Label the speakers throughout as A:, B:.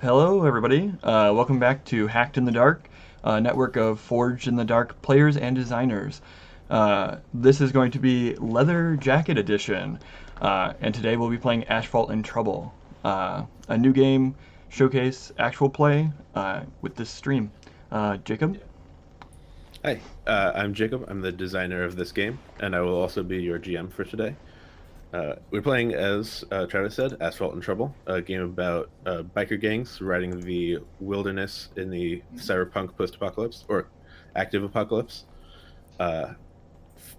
A: Hello, everybody. Welcome back to Hacked in the Dark, a network of Forged in the Dark players and designers. This is going to be Leather Jacket Edition, and today we'll be playing Asphalt Trouble, a new game showcase actual play with this stream. Jacob?
B: Hi, I'm Jacob. I'm the designer of this game, and I will also be your GM for today. We're playing, as Travis said, Asphalt Trouble, a game about biker gangs riding the wilderness in the cyberpunk post-apocalypse, or active apocalypse, uh,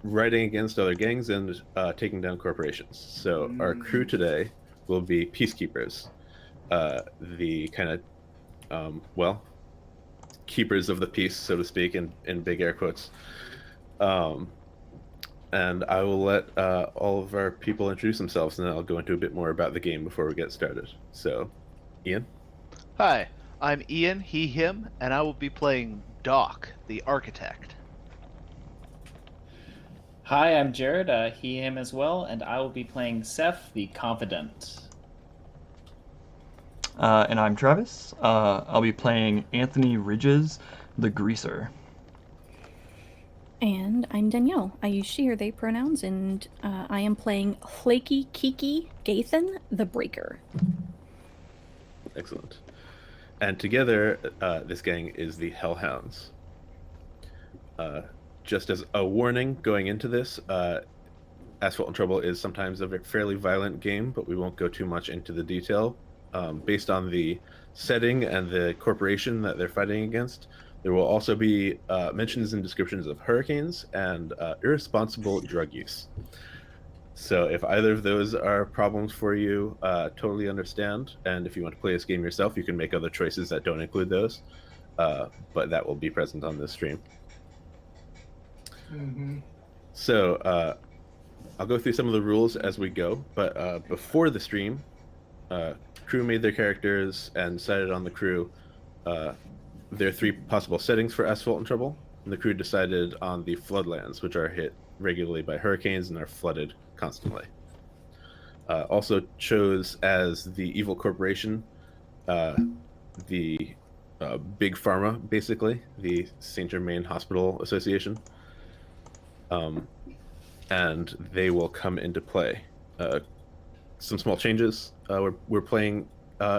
B: riding against other gangs and taking down corporations. So our crew today will be peacekeepers, the kind of, well, keepers of the peace, so to speak, in big air quotes. Um, and I will let all of our people introduce themselves, and then I'll go into a bit more about the game before we get started. So, Ian?
C: Hi, I'm Ian, he, him, and I will be playing Doc, the architect.
D: Hi, I'm Jared, he, him as well, and I will be playing Seth, the Confidant.
A: And I'm Travis. I'll be playing Anthony Ridges, the Greaser.
E: And I'm Danielle. I use she, her, they pronouns, and I am playing Flaky Kiki Gathan, the Breaker.
B: Excellent. And together, this gang is the Hellhounds. Just as a warning going into this, Asphalt Trouble is sometimes a fairly violent game, but we won't go too much into the detail. Based on the setting and the corporation that they're fighting against, there will also be mentions and descriptions of hurricanes and irresponsible drug use. So if either of those are problems for you, totally understand. And if you want to play this game yourself, you can make other choices that don't include those. But that will be present on this stream. So I'll go through some of the rules as we go. But before the stream, crew made their characters and decided on the crew. There are three possible settings for Asphalt Trouble, and the crew decided on the floodlands, which are hit regularly by hurricanes and are flooded constantly. Also chose as the evil corporation, the Big Pharma, basically, the St. Germain Hospital Association. And they will come into play. Some small changes. We're playing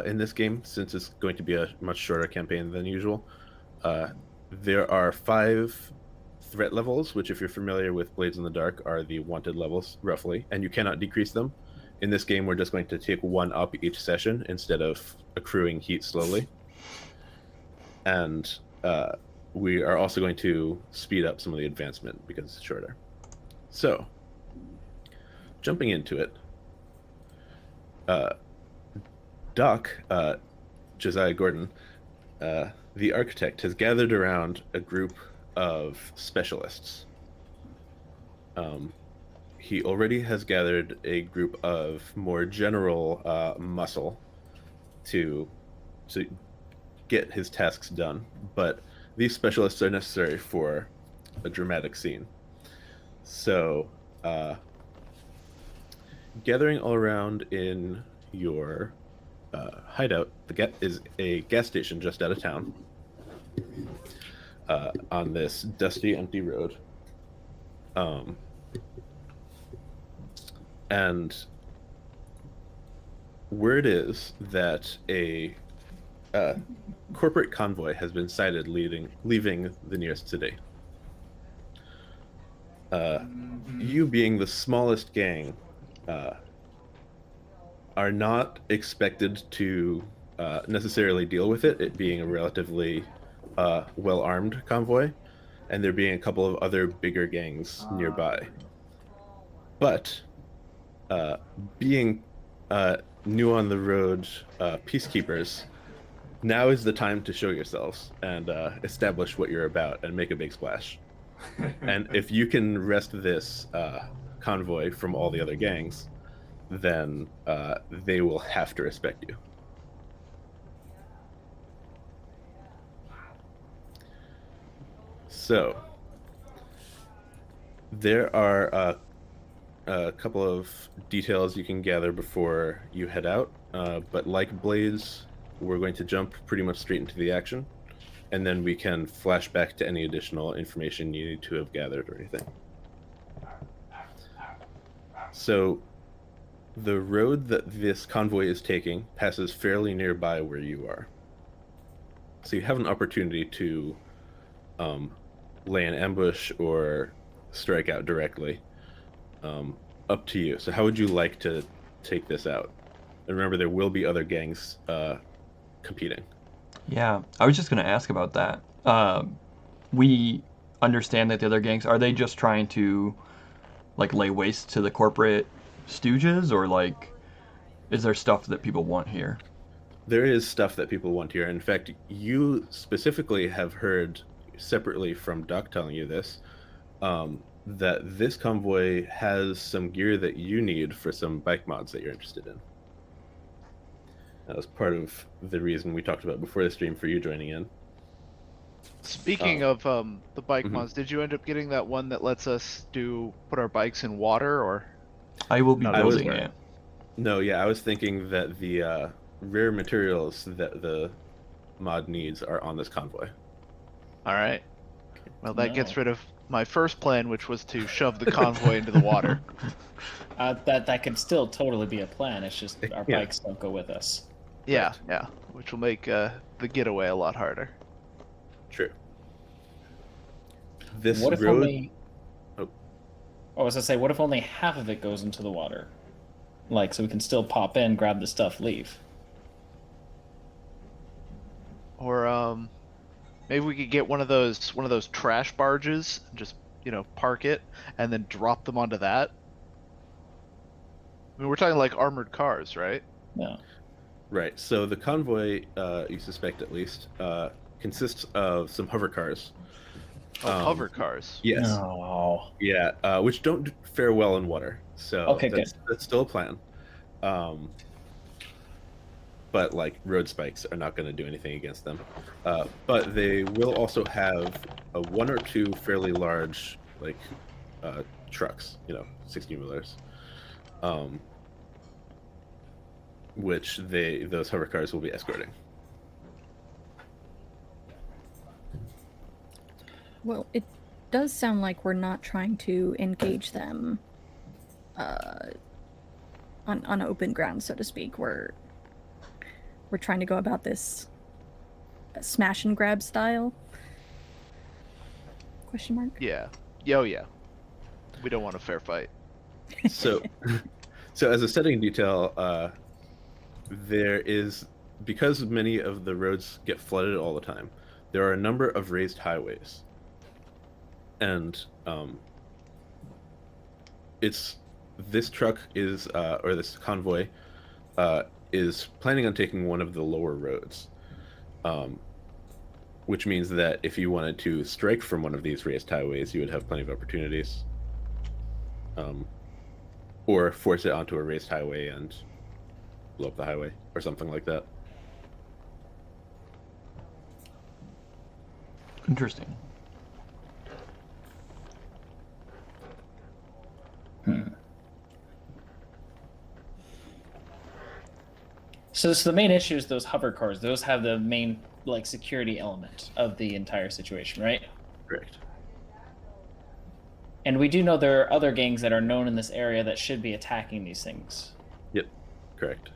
B: in this game, since it's going to be a much shorter campaign than usual. There are 5 threat levels, which, if you're familiar with Blades in the Dark, are the wanted levels, roughly, and you cannot decrease them. In this game, we're just going to take 1 up each session instead of accruing heat slowly. And we are also going to speed up some of the advancement because it's shorter. So, jumping into it, Doc, Josiah Gordon, the architect, has gathered around a group of specialists. He already has gathered a group of more general muscle to get his tasks done, but these specialists are necessary for a dramatic scene. So, gathering all around in your hideout is a gas station just out of town, on this dusty, empty road. And word is that a corporate convoy has been sighted leaving the nearest city. You, being the smallest gang, are not expected to necessarily deal with it being a relatively well-armed convoy, and there being a couple of other bigger gangs nearby. But being new on the road peacekeepers, now is the time to show yourselves and establish what you're about and make a big splash. And if you can wrest this convoy from all the other gangs, then they will have to respect you. So, there are a couple of details you can gather before you head out, but like Blaze we're going to jump pretty much straight into the action, and then we can flash back to any additional information you need to have gathered or anything. So the road that this convoy is taking passes fairly nearby where you are. So you have an opportunity to lay an ambush or strike out directly. Up to you. So how would you like to take this out? And remember, there will be other gangs competing.
A: Yeah, I was just going to ask about that. We understand that the other gangs, are they just trying to like lay waste to the corporate stooges, or like is there stuff that people want here?
B: There is stuff that people want here. In fact, you specifically have heard separately from Doc telling you this, that this convoy has some gear that you need for some bike mods that you're interested in. That was part of the reason we talked about before the stream for you joining in.
C: Speaking of the bike mods, did you end up getting that one that lets us put our bikes in water, or?
A: I will be
C: No,
A: building it.
B: No, yeah, I was thinking that the rare materials that the mod needs are on this convoy.
C: All right. Well, that gets rid of my first plan, which was to shove the convoy into the water.
D: That could still totally be a plan. It's just our bikes don't go with us.
C: Yeah,
B: Right.
C: yeah, which will make the getaway a lot harder.
B: True. This
D: What if
B: road.
D: only?
B: Oh.
D: I was gonna say, what if only half of it goes into the water? Like, so we can still pop in, grab the stuff, leave.
C: Or maybe we could get one of those trash barges and just park it and then drop them onto that. I mean, we're talking like armored cars, right?
D: No.
B: Right. So the convoy, you suspect at least, consists of some hover cars.
C: Oh, hover cars.
B: Yes.
D: No.
B: Yeah. Which don't fare well in water. So
D: Okay,
B: that's still a plan. But like road spikes are not going to do anything against them. But they will also have one or two fairly large like trucks, 16-wheelers. Which those hover cars will be escorting.
E: Well, it does sound like we're not trying to engage them on open ground, so to speak. We're trying to go about this smash and grab style. Question mark?
C: Yeah. Yo, yeah. We don't want a fair fight.
B: So as a setting detail, there is, because many of the roads get flooded all the time, there are a number of raised highways. And this truck is, or this convoy, is planning on taking one of the lower roads. Which means that if you wanted to strike from one of these raised highways, you would have plenty of opportunities. Or force it onto a raised highway and blow up the highway, or something like that.
A: Interesting.
D: So the main issue is those hover cars. Those have the main security element of the entire situation, right?
B: Correct.
D: And we do know there are other gangs that are known in this area that should be attacking these things.
B: Yep, correct.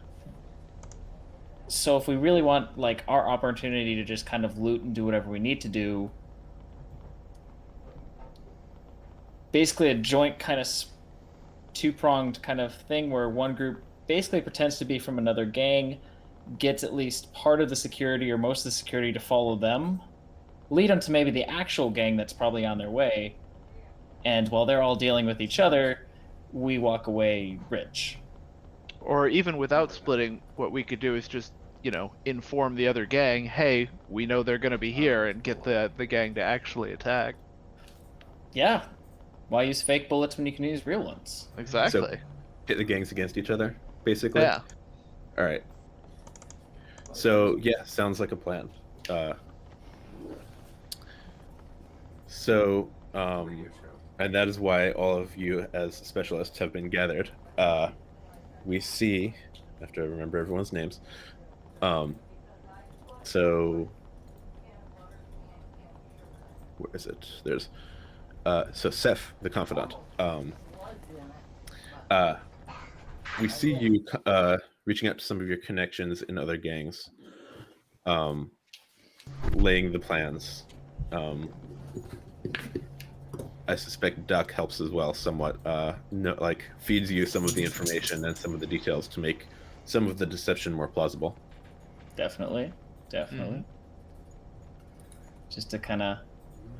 D: So if we really want our opportunity to just kind of loot and do whatever we need to do, basically a joint kind of two-pronged kind of thing where one group basically pretends to be from another gang, gets at least part of the security or most of the security to follow them, lead them to maybe the actual gang that's probably on their way, and while they're all dealing with each other, we walk away rich.
C: Or even without splitting, what we could do is just, inform the other gang, hey, we know they're going to be here, and get the gang to actually attack.
D: Yeah. Why use fake bullets when you can use real ones?
C: Exactly.
B: So, hit the gangs against each other, basically?
C: Yeah.
B: All right. So, yeah, sounds like a plan. And that is why all of you as specialists have been gathered. We see, I have to remember everyone's names, So where is it? There's so Seth, the confidant. We see you reaching out to some of your connections in other gangs, laying the plans. I suspect Duck helps as well somewhat. Feeds you some of the information and some of the details to make some of the deception more plausible.
D: Definitely. Just to kind of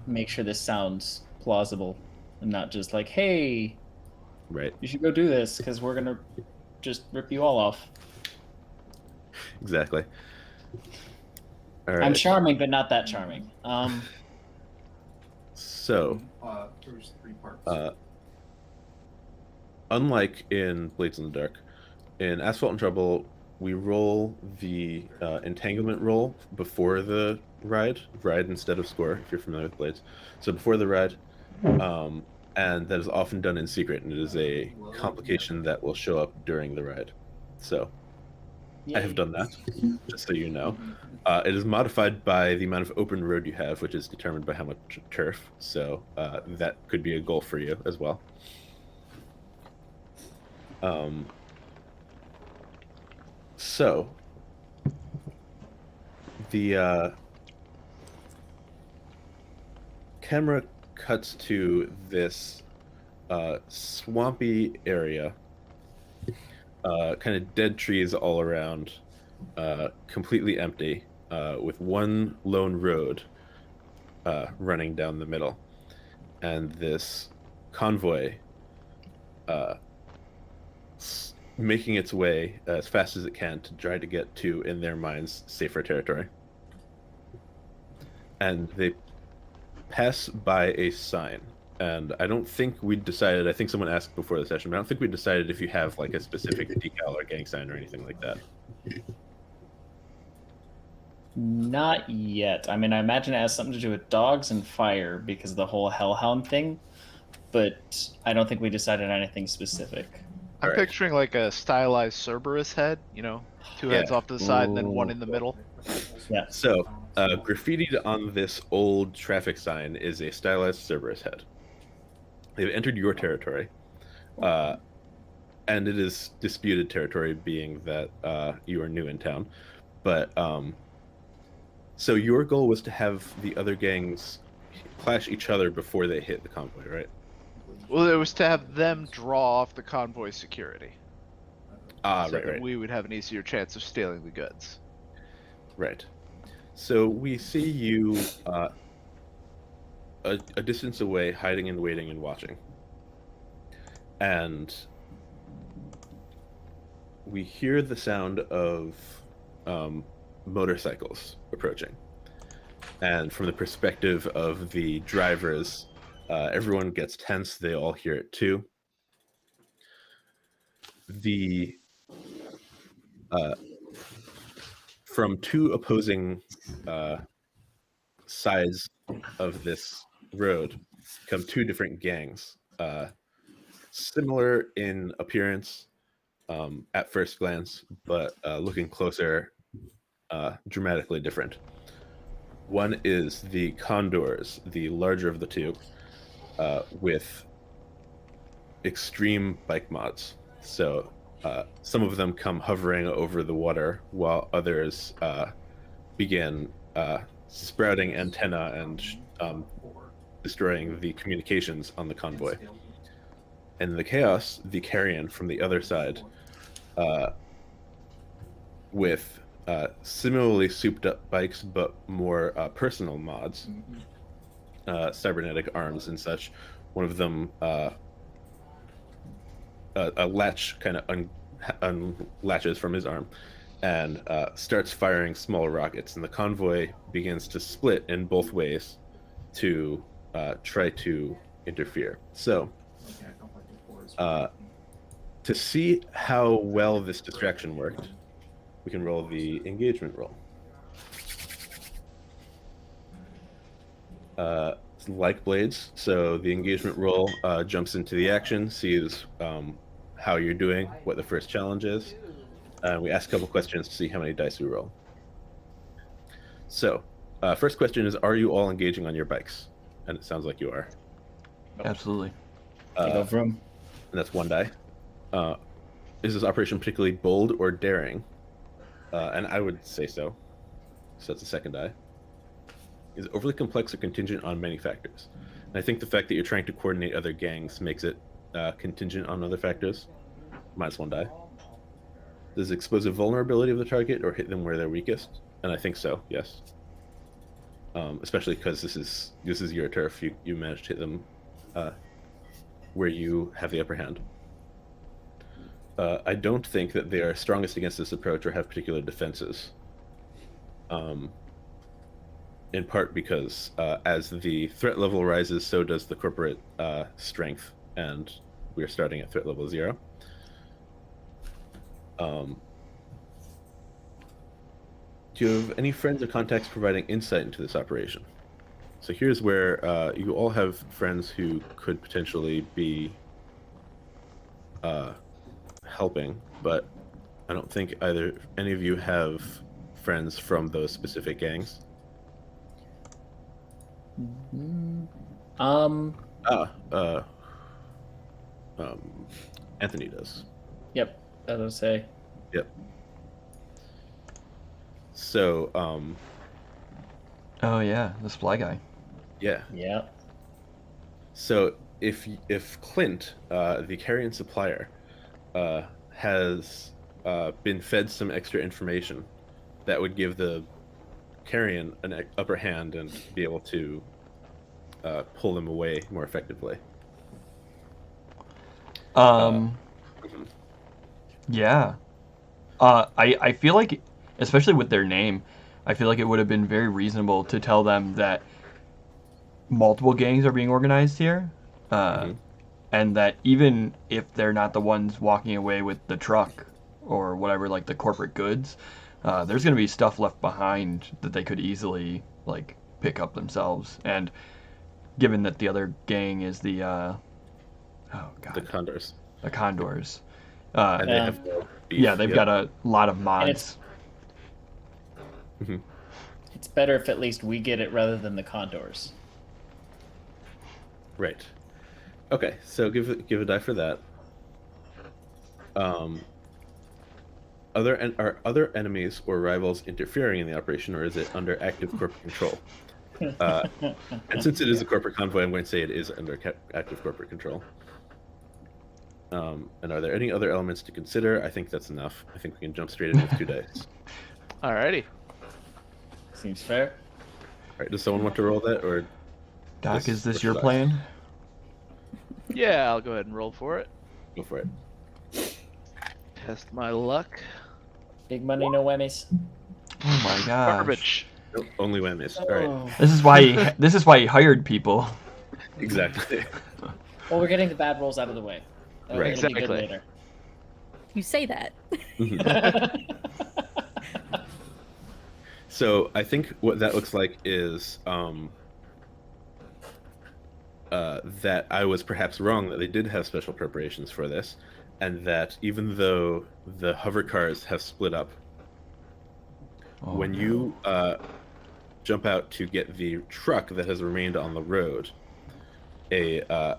D: make sure this sounds plausible and not just like, hey,
B: Right.
D: you should go do this because we're going to just rip you all off.
B: Exactly. All right.
D: I'm charming, but not that charming.
B: So,
F: there's 3 parts.
B: Unlike in Blades in the Dark, in Asphalt Trouble, we roll the entanglement roll before the ride instead of score, if you're familiar with Blades. So before the ride, and that is often done in secret, and it is a complication that will show up during the ride. So I have done that, just so you know. It is modified by the amount of open road you have, which is determined by how much turf. So that could be a goal for you as well. So the camera cuts to this swampy area, kind of dead trees all around, completely empty, with one lone road running down the middle, and this convoy making its way as fast as it can to try to get to, in their minds, safer territory. And they pass by a sign, and I don't think we decided, I think someone asked before the session, but I don't think we decided if you have like a specific decal or gang sign or anything like that.
D: Not yet. I mean, I imagine it has something to do with dogs and fire because of the whole hellhound thing, but I don't think we decided on anything specific.
C: I'm
B: Alright.
C: picturing like a stylized Cerberus head, you know, 2 heads off to the side and then one in the middle.
D: Yeah.
B: So, graffitied on this old traffic sign is a stylized Cerberus head. They've entered your territory, and it is disputed territory, being that you are new in town. But so your goal was to have the other gangs clash each other before they hit the convoy, right?
C: Well, it was to have them draw off the convoy security.
B: Ah,
C: So
B: right,
C: that
B: right.
C: we would have an easier chance of stealing the goods.
B: Right. So we see you a distance away, hiding and waiting and watching. And we hear the sound of motorcycles approaching. And from the perspective of the drivers, everyone gets tense. They all hear it too. From 2 opposing sides of this road come 2 different gangs, similar in appearance at first glance, but looking closer, dramatically different. One is the Condors, the larger of the 2, with extreme bike mods. So some of them come hovering over the water, while others begin sprouting antenna and destroying the communications on the convoy. And in the chaos, the Carrion from the other side, with similarly souped up bikes, but more personal mods, cybernetic arms and such. One of them, a latch kind of unlatches from his arm and starts firing small rockets, and the convoy begins to split in both ways to try to interfere. So to see how well this distraction worked, we can roll the engagement roll. Like Blades, so the engagement roll jumps into the action, sees how you're doing, what the first challenge is, and we ask a couple questions to see how many dice we roll. So, first question is: are you all engaging on your bikes? And it sounds like you are.
A: Absolutely.
D: Take over him.
B: And that's 1 die. Is this operation particularly bold or daring? And I would say so. So that's the 2nd die. Is it overly complex or contingent on many factors? And I think the fact that you're trying to coordinate other gangs makes it contingent on other factors. -1 die. Does it expose the vulnerability of the target or hit them where they're weakest? And I think so, yes. Especially because this is your turf. You managed to hit them where you have the upper hand. I don't think that they are strongest against this approach or have particular defenses. In part because as the threat level rises, so does the corporate strength, and we are starting at threat level 0. Do you have any friends or contacts providing insight into this operation? So here's where you all have friends who could potentially be helping, but I don't think any of you have friends from those specific gangs. Anthony does.
D: Yep. As I say.
B: Yep. So,
A: Oh yeah, this fly guy.
B: yeah.
D: Yeah.
B: So if Clint, the carrion supplier, has been fed some extra information that would give the carrion an upper hand and be able to pull them away more effectively.
A: Yeah. I feel like, especially with their name, I feel like it would have been very reasonable to tell them that multiple gangs are being organized here, and that even if they're not the ones walking away with the truck or whatever, like the corporate goods, there's going to be stuff left behind that they could easily like pick up themselves. And given that the other gang is the
B: The Condors.
A: the Condors,
B: And they have no beef.
A: yeah, they've
B: Yep.
A: got a lot of mods.
D: It's better if at least we get it rather than the Condors.
B: Right. Okay, so give a die for that. Are other enemies or rivals interfering in the operation, or is it under active corporate control? And since it is a corporate convoy, I'm going to say it is under active corporate control. And are there any other elements to consider? I think that's enough. I think we can jump straight in with 2 dice.
C: Alrighty.
D: Seems fair.
B: All right, does someone want to roll that, or
A: Doc, is this
B: or
A: your
B: should I?
A: plan?
C: Yeah, I'll go ahead and roll for it.
B: Go for it.
C: Test my luck.
D: Big money, no whammies.
A: Oh my gosh.
C: Garbage.
B: Nope, only whammies. All right,
A: This is why he hired people.
B: exactly.
D: Well, we're getting the bad rolls out of the way.
B: Right.
D: It'll be good
C: Exactly.
D: later.
E: You say that.
B: So I think what that looks like is that I was perhaps wrong, that they did have special preparations for this, and that even though the hover cars have split up, when you jump out to get the truck that has remained on the road, a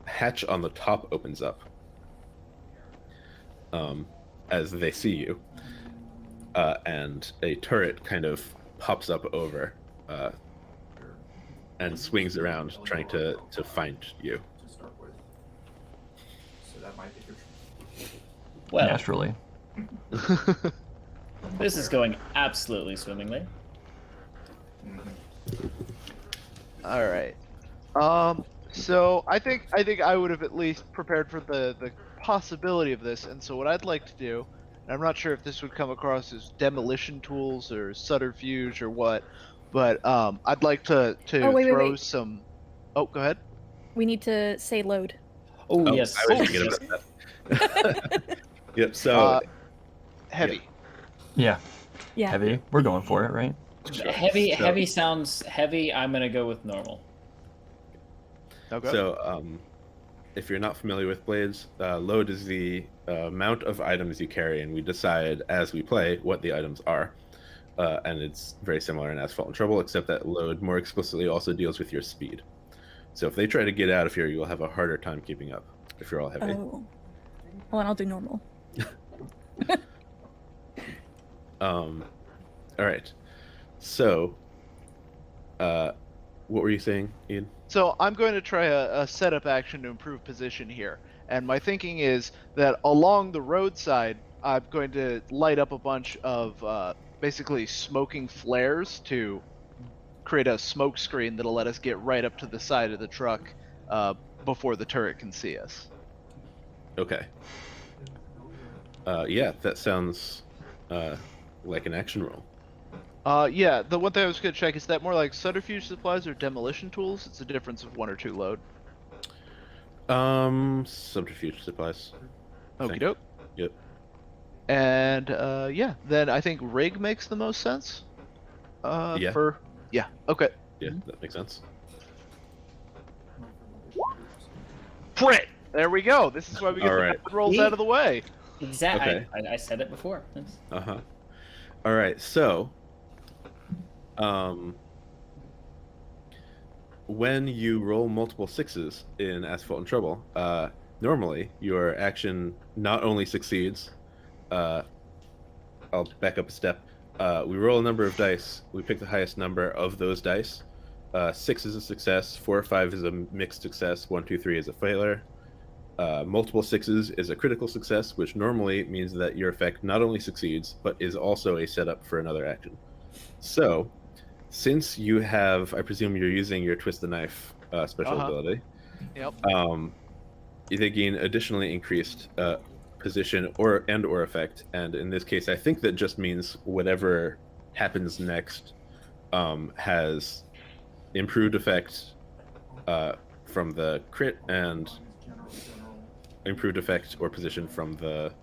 B: hatch on the top opens up as they see you, and a turret kind of pops up over and swings around trying to find you.
F: To start with. So that might be good.
D: Well,
A: Naturally.
D: this is going absolutely swimmingly.
C: All right. So I think I would have at least prepared for the possibility of this, and so what I'd like to do, and I'm not sure if this would come across as demolition tools or subterfuge or what, but I'd like to
E: wait,
C: throw
E: wait.
C: some. Oh, go ahead.
E: We need to say load.
D: Oh,
B: Oh,
D: yes.
B: I was thinking about that. Yep. So
C: Heavy.
A: Yeah.
E: Yeah.
A: Heavy. We're going for it, right?
D: Heavy sounds heavy. I'm gonna go with normal.
C: Okay.
B: So, if you're not familiar with blades, load is the amount of items you carry, and we decide as we play what the items are. and it's very similar in Asphalt and Trouble, except that load more explicitly also deals with your speed. So if they try to get out of here, you'll have a harder time keeping up if you're all heavy.
E: Oh. Well, then I'll do normal.
B: All right. So, what were you saying, Ian?
C: So I'm going to try a setup action to improve position here. And my thinking is that along the roadside, I'm going to light up a bunch of basically smoking flares to create a smoke screen that'll let us get right up to the side of the truck before the turret can see us.
B: Okay. Yeah, that sounds like an action roll.
C: Yeah, the one thing I was going to check is that more like subterfuge supplies or demolition tools? It's a difference of 1 or 2 load.
B: Subterfuge supplies.
C: Okie doke.
B: Yep.
C: And yeah, then I think rig makes the most sense.
B: Yeah.
C: Yeah. Okay.
B: Yeah, that makes sense.
C: Crit. There we go. This is why we get
B: All
C: the
B: right.
C: bad rolls out of the way.
D: Exactly.
B: Okay.
D: I said it before. Thanks.
B: All right. So, when you roll multiple 6s in Asphalt and Trouble, normally your action not only succeeds. I'll back up a step. We roll a number of dice. We pick the highest number of those dice. 6 is a success. 4 or 5 is a mixed success. 1, 2, 3 is a failure. Multiple 6s is a critical success, which normally means that your effect not only succeeds, but is also a setup for another action. So, since you have, I presume you're using your Twist the Knife special ability.
C: Yep.
B: They gain additionally increased position or effect, and in this case, I think that just means whatever happens next has improved effect from the crit and improved effect or position from the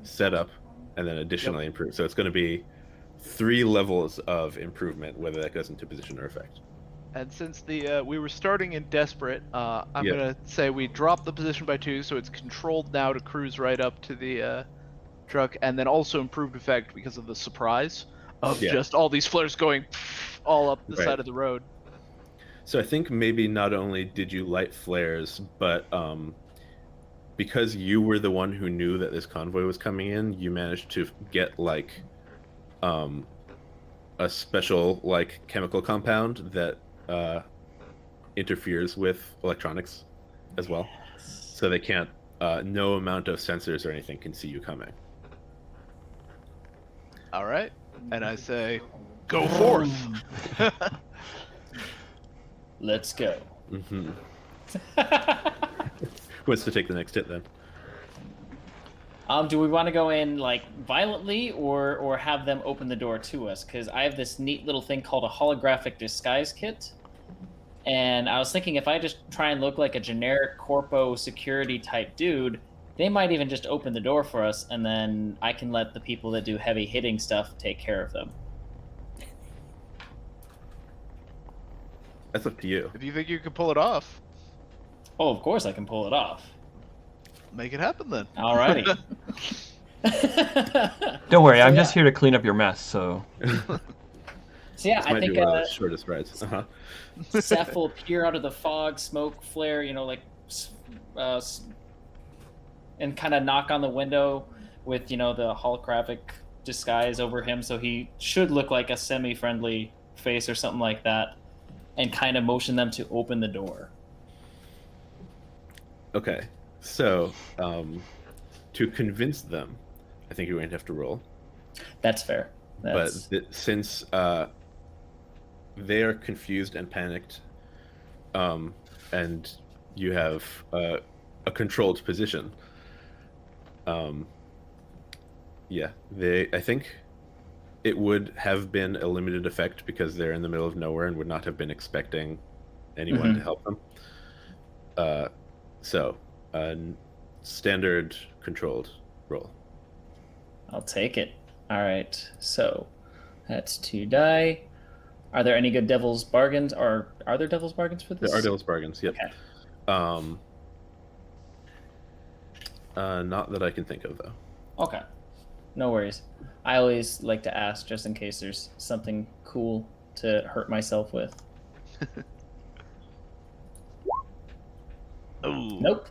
B: setup, and then additionally improved. So it's going to be 3 levels of improvement, whether that goes into position or effect.
C: And since we were starting in desperate, I'm gonna say we drop the position by 2, so it's controlled now to cruise right up to the truck, and then also improved effect because of the surprise of just all these flares going all up the side of the road.
B: So I think maybe not only did you light flares, but because you were the one who knew that this convoy was coming in, you managed to get like a special like chemical compound that interferes with electronics as well, so they can't. No amount of sensors or anything can see you coming.
C: All right, and I say, go forth.
D: Let's go.
B: Mm-hmm. Who wants to take the next hit then?
D: Do we want to go in like violently or have them open the door to us? Because I have this neat little thing called a holographic disguise kit, and I was thinking if I just try and look like a generic corpo security type dude, they might even just open the door for us, and then I can let the people that do heavy hitting stuff take care of them.
B: That's up to you.
C: If you think you can pull it off,
D: Oh, of course I can pull it off.
C: make it happen then.
D: Alrighty.
A: Don't worry,
D: So,
A: I'm
D: yeah.
A: just here to clean up your mess. So
D: So yeah,
B: This
D: I
B: might
D: think
B: be one of the shortest rides.
D: Seth will appear out of the fog, smoke flare, and kind of knock on the window with, the holographic disguise over him, so he should look like a semi-friendly face or something like that, and kind of motion them to open the door.
B: Okay, so to convince them, I think you're going to have to roll.
D: That's fair. That's...
B: But since they are confused and panicked, and you have a controlled position, I think it would have been a limited effect because they're in the middle of nowhere and would not have been expecting anyone to help them. So, standard controlled roll.
D: I'll take it. All right, so that's 2 die. Are there any good devil's bargains, or are there devil's bargains for this?
B: There are devil's bargains, yep.
D: Okay.
B: Not that I can think of, though.
D: Okay, no worries. I always like to ask just in case there's something cool to hurt myself with.
C: Ooh.
D: Nope.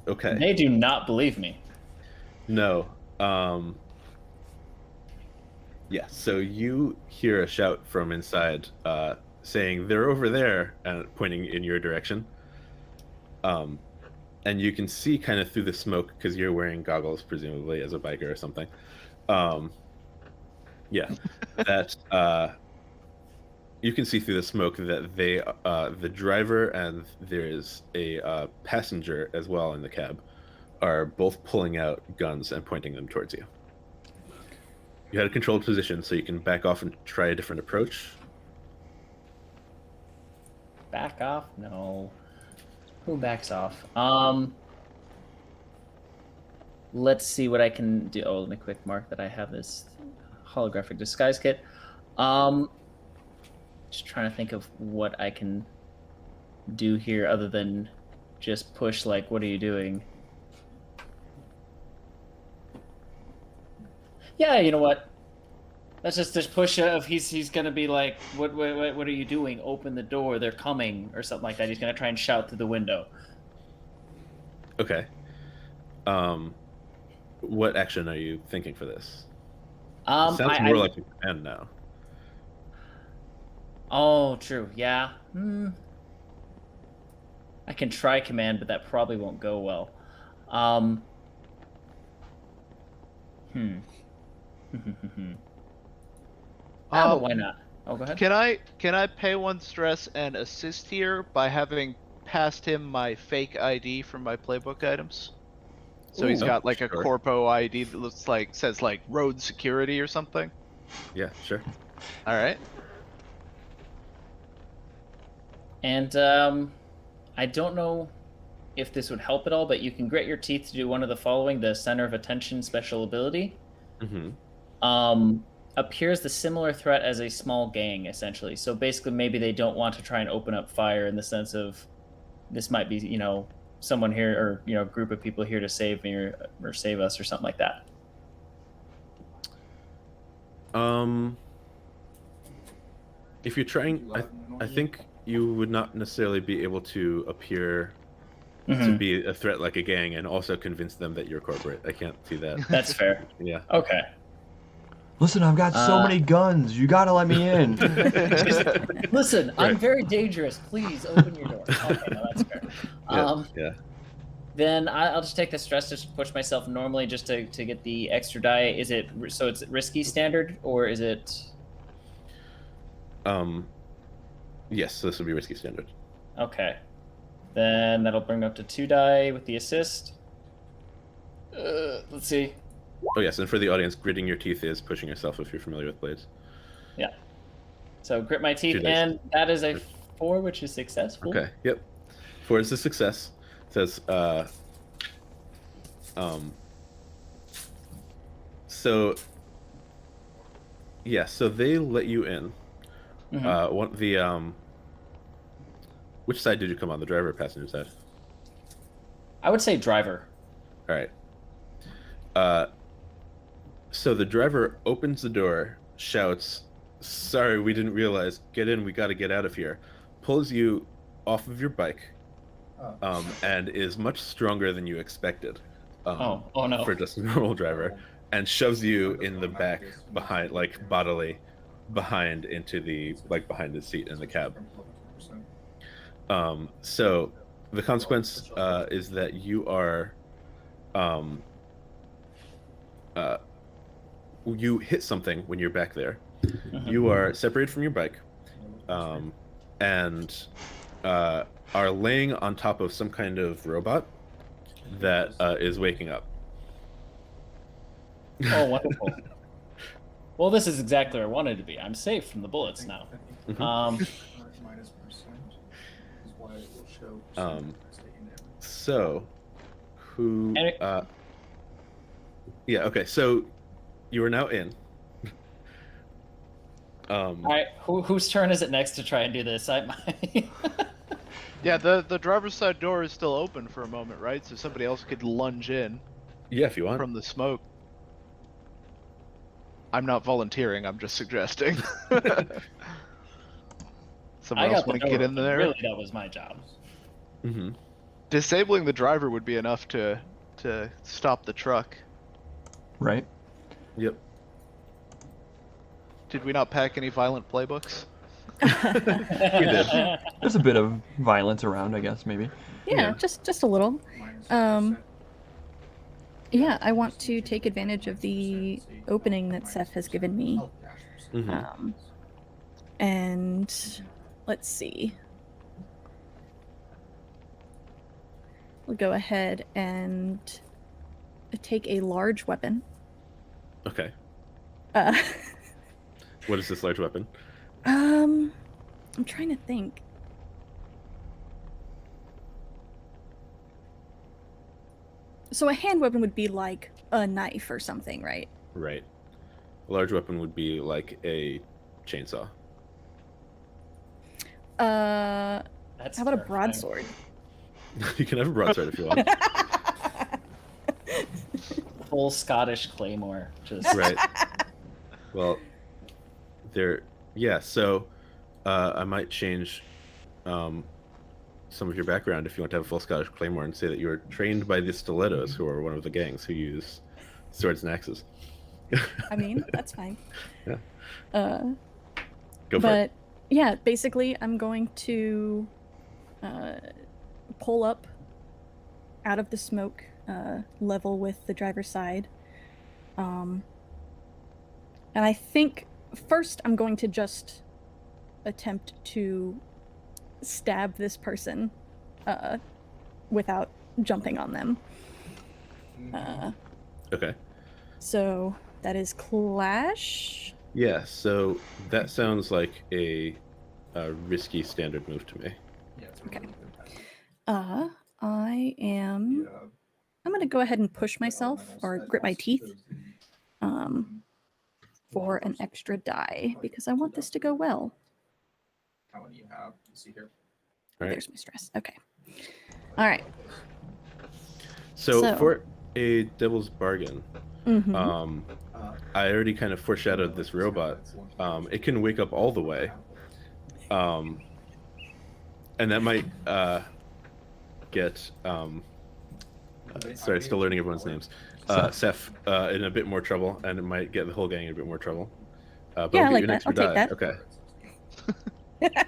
B: Okay.
D: They do not believe me.
B: No. Yeah, so you hear a shout from inside saying, "They're over there," and pointing in your direction. And you can see kind of through the smoke, because you're wearing goggles, presumably, as a biker or something. Yeah, that you can see through the smoke that they, the driver and there's a passenger as well in the cab, are both pulling out guns and pointing them towards you. You had a controlled position, so you can back off and try a different approach.
D: Back off? No. Who backs off? Let's see what I can do. Oh, let me quick mark that I have this holographic disguise kit. Just trying to think of what I can do here other than just push, like, what are you doing? Yeah, you know what? Let's just push if he's gonna be like, what are you doing? Open the door, they're coming, or something like that. He's gonna try and shout through the window.
B: Okay. What action are you thinking for this? It sounds more like a command now.
D: Oh, true. Yeah. I can try command, but that probably won't go well. But why not? Oh, go ahead.
C: Can I pay one stress and assist here by having passed him my fake ID from my playbook items? So he's
B: Ooh,
C: got like a
B: sure.
C: corpo ID that looks like says like road security or something.
B: Yeah, sure.
C: All right.
D: And I don't know if this would help at all, but you can grit your teeth to do one of the following: the center of attention special ability. Appears the similar threat as a small gang, essentially. So basically, maybe they don't want to try and open up fire in the sense of this might be, you know, someone here or, you know, a group of people here to save me or save us or something like that.
B: If you're trying, I think you would not necessarily be able to appear to be a threat like a gang and also convince them that you're corporate. I can't see that.
D: That's fair.
B: Yeah.
D: Okay.
A: Listen, I've got so many guns. You gotta let me in.
D: Listen, I'm
B: Right.
D: very dangerous. Please open your door. Okay, no, that's fair.
B: Yeah.
D: Then I'll just take the stress to push myself normally just to get the extra die. Is it so it's risky standard or is it?
B: Yes, this would be risky standard.
D: Okay. Then that'll bring up to 2 die with the assist. Let's see.
B: Oh yes, and for the audience, gritting your teeth is pushing yourself if you're familiar with blades.
D: Yeah. So grit my teeth,
B: 2 dice.
D: and that is a 4, which is successful.
B: Okay. Yep. 4 is a success. It says so yeah, so they let you in. Which side did you come on, the driver or passenger side?
D: I would say driver.
B: All right. So the driver opens the door, shouts, "Sorry, we didn't realize. Get in, we got to get out of here." Pulls you off of your bike, and is much stronger than you expected.
D: Oh no.
B: For just a normal driver, and shoves you in the back behind, like bodily, behind into the behind the seat in the cab. So the consequence is that you are you hit something when you're back there. You are separated from your bike, and are laying on top of some kind of robot that is waking up.
D: Oh, wonderful. Well, this is exactly where I wanted to be. I'm safe from the bullets now.
B: So, who? Yeah. Okay. So, you are now in.
D: All right. Whose turn is it next to try and do this?
C: Yeah, the driver's side door is still open for a moment, right? So somebody else could lunge in
B: Yeah, if you want.
C: from the smoke. I'm not volunteering. I'm just suggesting. Someone
D: I
C: else
D: got the
C: want to get
D: door
C: in
D: open.
C: there?
D: Really, that was my job.
B: Mm-hmm.
C: Disabling the driver would be enough to stop the truck.
A: Right?
B: Yep.
C: Did we not pack any violent playbooks?
B: We did.
A: There's a bit of violence around, I guess, maybe.
E: Yeah,
B: Yeah.
E: just a little.
F: Minus
E: Um,
F: 10%.
E: Yeah, I want to take advantage of the opening that Seth has given me.
B: Mm-hmm.
E: And let's see. We'll go ahead and take a large weapon.
B: Okay.
E: Uh,
B: What is this large weapon?
E: I'm trying to think. So a hand weapon would be like a knife or something, right?
B: Right. A large weapon would be like a chainsaw.
D: That's
E: How about a
D: terrifying.
E: broadsword?
B: You can have a broadsword if you want.
D: Full Scottish claymore. Just
B: Right. Well, there. Yeah. So, I might change some of your background if you want to have a full Scottish claymore and say that you were trained by the Stilettos, who are one of the gangs who use swords and axes.
E: I mean, that's fine.
B: Yeah.
E: But
B: Go for it.
E: yeah, basically, I'm going to pull up out of the smoke, level with the driver's side. And I think first I'm going to just attempt to stab this person without jumping on them.
B: Okay.
E: So that is Clash.
B: Yeah. So that sounds like a risky standard move to me.
F: Yeah, it's
E: Okay.
F: really good.
E: I am.
F: Yeah.
E: I'm gonna go ahead and push myself or grit my teeth for an extra die because I want this to go well.
F: How many you have? You see here.
B: All right.
E: There's my stress. Okay. All right.
B: So for a devil's bargain,
E: Mhm.
B: I already kind of foreshadowed this robot. It can wake up all the way, and that might get sorry, still learning everyone's names. Seth in a bit more trouble, and it might get the whole gang in a bit more trouble. But
E: Yeah, I
B: I'll
E: like
B: get you an
E: that.
B: extra
E: I'll take
B: die.
E: that.
B: Okay.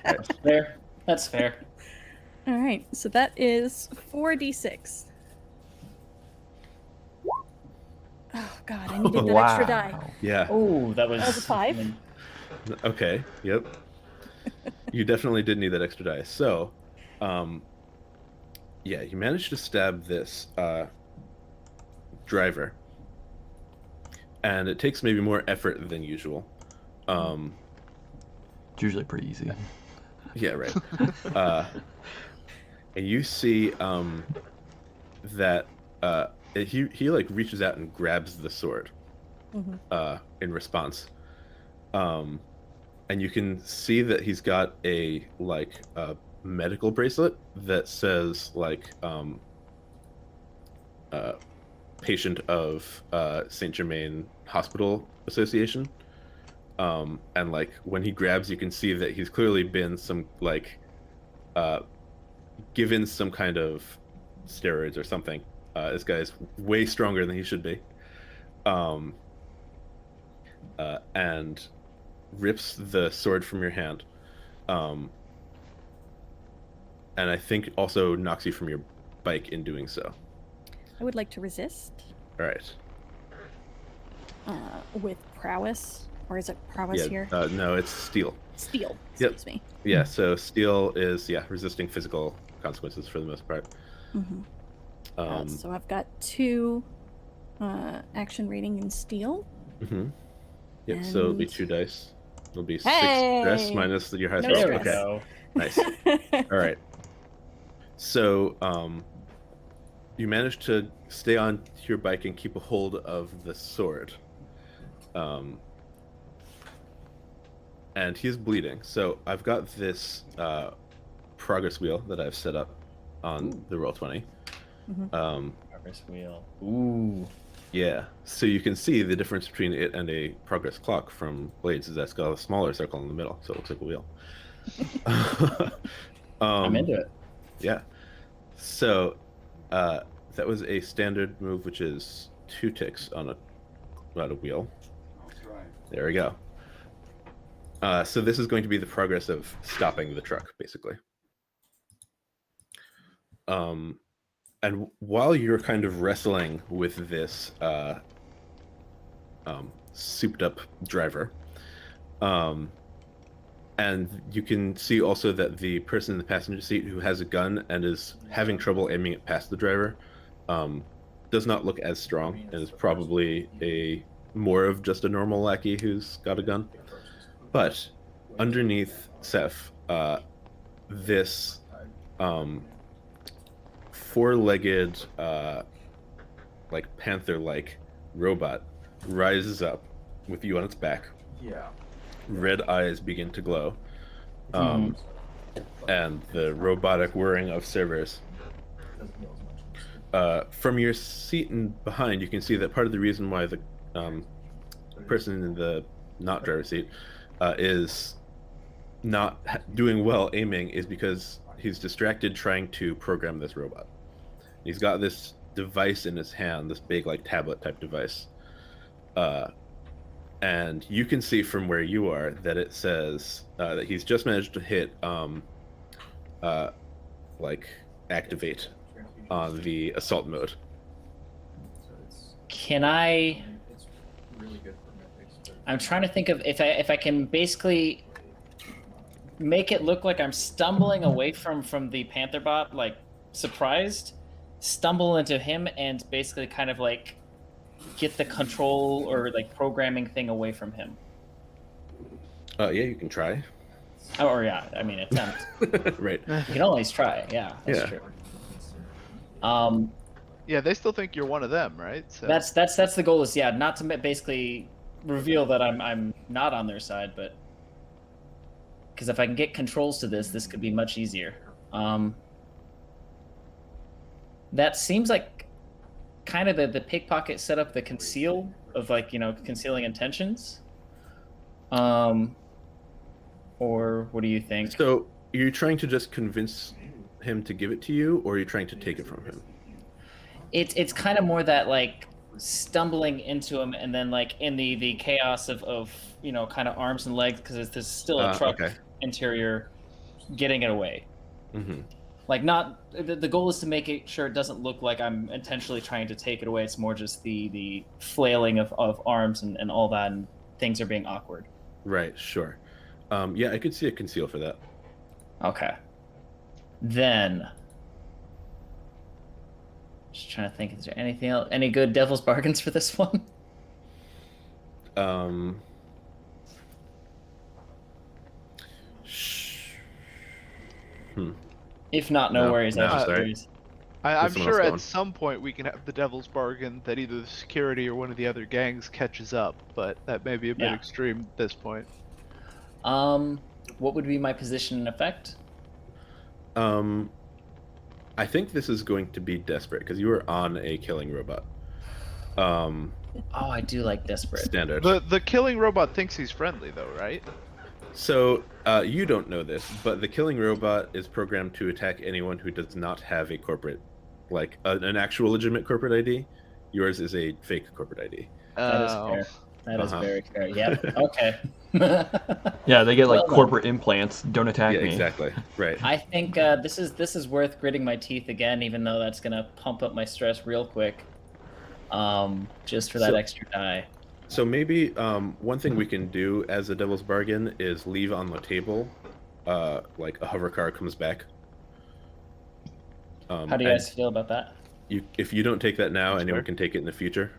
D: That's fair. That's fair.
E: All right. So that is 4d6. Oh God, I needed that extra die.
B: Yeah.
D: Oh, that was.
E: That was a 5.
B: Okay. Yep. You definitely did need that extra die. So, yeah, you managed to stab this driver, and it takes maybe more effort than usual.
A: It's usually pretty easy.
B: Yeah, right. And you see that he like reaches out and grabs the sword in response, and you can see that he's got a medical bracelet that says like patient of Saint Germain Hospital Association. And like when he grabs, you can see that he's clearly been given some kind of steroids or something. This guy's way stronger than he should be. And rips the sword from your hand. And I think also knocks you from your bike in doing so.
E: I would like to resist
B: All right.
E: with prowess, or is it prowess
B: Yeah.
E: here?
B: No, it's steel.
E: Steel.
B: Yep.
E: Excuse me.
B: Yeah. So steel is resisting physical consequences for the most part.
E: Mm-hmm. So I've got 2 action rating in steel.
B: Mm-hmm. Yep. So it'll be
E: And-
B: 2 dice. It'll be 6
E: Hey!
B: stress minus your highest
E: No
B: roll.
D: There we
E: stress.
B: Okay.
D: go.
B: Nice. All right. So you managed to stay on your bike and keep a hold of the sword. And he's bleeding. So I've got this progress wheel that I've set up on the Roll20.
E: Mhm.
B: Um,
D: Progress wheel. Ooh.
B: Yeah. So you can see the difference between it and a progress clock from Blades is that's got a smaller circle in the middle, so it looks like a wheel.
D: I'm into it.
B: Yeah. So that was a standard move, which is 2 ticks on a wheel. There we go. So this is going to be the progress of stopping the truck, basically. And while you're kind of wrestling with this souped-up driver, and you can see also that the person in the passenger seat who has a gun and is having trouble aiming it past the driver does not look as strong and is probably more of just a normal lackey who's got a gun. But underneath Seth, this 4-legged, like panther-like robot rises up with you on its back.
F: Yeah.
B: Red eyes begin to glow, and the robotic whirring of servers. From your seat and behind, you can see that part of the reason why the person in the not driver seat is not doing well aiming is because he's distracted trying to program this robot. He's got this device in his hand, this big like tablet type device. And you can see from where you are that it says that he's just managed to hit like activate on the assault mode.
D: Can I?
F: It's really good for mythics.
D: I'm trying to think of if I can basically make it look like I'm stumbling away from the Panther bot, like surprised, stumble into him, and basically kind of like get the control or like programming thing away from him.
B: Yeah, you can try.
D: Oh, or yeah, I mean attempt.
B: Right.
D: You can always try. Yeah, that's true.
C: Yeah, they still think you're one of them, right? So.
D: That's the goal is not to basically reveal that I'm not on their side, but because if I can get controls to this could be much easier. That seems like kind of the pickpocket setup, the conceal of like concealing intentions. Or what do you think?
B: So you're trying to just convince him to give it to you, or are you trying to take it from him?
D: It's kind of more that like stumbling into him and then like in the chaos of kind of arms and legs because there's still a truck interior, getting it away.
B: Mm-hmm.
D: Like not the goal is to make it sure it doesn't look like I'm intentionally trying to take it away. It's more just the flailing of arms and all that, and things are being awkward.
B: Right, sure. Yeah, I could see a conceal for that.
D: Okay. Then just trying to think, is there anything else, any good devil's bargains for this one? If not, no worries.
C: I'm sure at some point we can have the devil's bargain that either the security or one of the other gangs catches up, but that may be a bit extreme at this point.
D: What would be my position in effect?
B: I think this is going to be desperate because you are on a killing robot.
D: Oh, I do like desperate.
B: Standard.
C: The killing robot thinks he's friendly though, right?
B: So you don't know this, but the killing robot is programmed to attack anyone who does not have a corporate, like an actual legitimate corporate ID. Yours is a fake corporate ID.
D: That is fair. That is very fair. Yep. Okay.
A: Yeah, they get like corporate implants. Don't attack me.
B: Exactly. Right.
D: I think this is worth gritting my teeth again, even though that's gonna pump up my stress real quick. Just for that extra die.
B: So maybe one thing we can do as a devil's bargain is leave on the table, like a hover car comes back.
D: How do you guys feel about that?
B: If you don't take that now, anyone can take it in the future.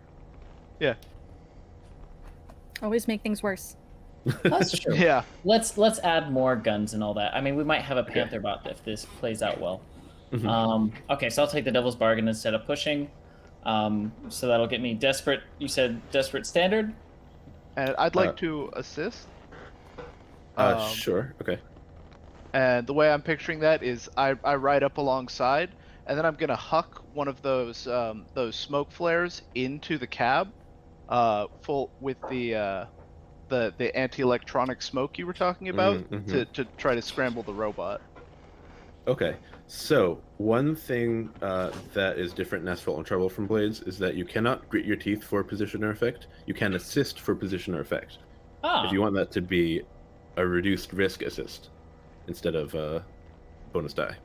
C: Yeah.
E: Always make things worse.
D: That's true.
C: Yeah.
D: Let's add more guns and all that. I mean, we might have a Panther bot if this plays out well.
B: Mm-hmm.
D: Okay, so I'll take the devil's bargain instead of pushing. So that'll get me desperate. You said desperate standard?
C: And I'd like to assist.
B: Sure. Okay.
C: And the way I'm picturing that is I ride up alongside, and then I'm gonna huck one of those smoke flares into the cab, full with the anti-electronic smoke you were talking about
B: Mm-hmm.
C: to try to scramble the robot.
B: Okay, so one thing that is different in Asphalt Trouble from Blades is that you cannot grit your teeth for position or effect. You can assist for position or effect.
D: Ah,
B: If you want that to be a reduced risk assist instead of bonus die.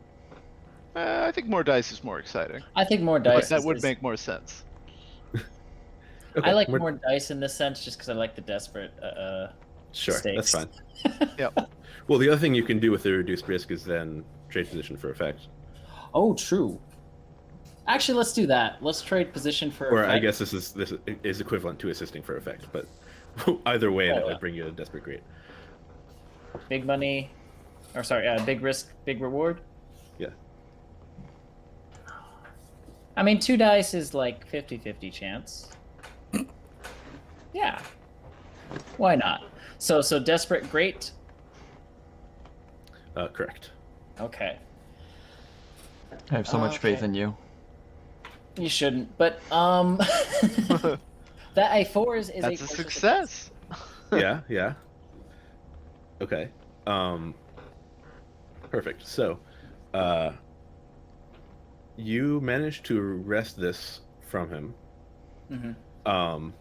C: I think more dice is more exciting.
D: I think more
C: But
D: dice.
C: that
D: is-
C: would
D: is-
C: make more sense.
B: Okay,
D: I like more dice in this sense, just because I like the desperate.
B: Sure, that's
D: stakes.
B: fine.
C: Yep.
B: Well, the other thing you can do with the reduced risk is then trade position for effect.
D: Oh, true. Actually, let's do that. Let's trade position for.
B: Or I
D: effect.
B: guess this is equivalent to assisting for effect, but either way, that
D: yeah.
B: would bring you a desperate great.
D: Big money, or sorry, big risk, big reward.
B: Yeah.
D: I mean, 2 dice is like 50-50 chance. Yeah. Why not? So desperate great.
B: Correct.
D: Okay.
A: I have so much faith
D: Okay.
A: in you.
D: You shouldn't, but that a 4 is
C: That's a
D: partial
C: success.
B: Yeah. Okay. Perfect. So, you managed to wrest this from him.
D: Mhm.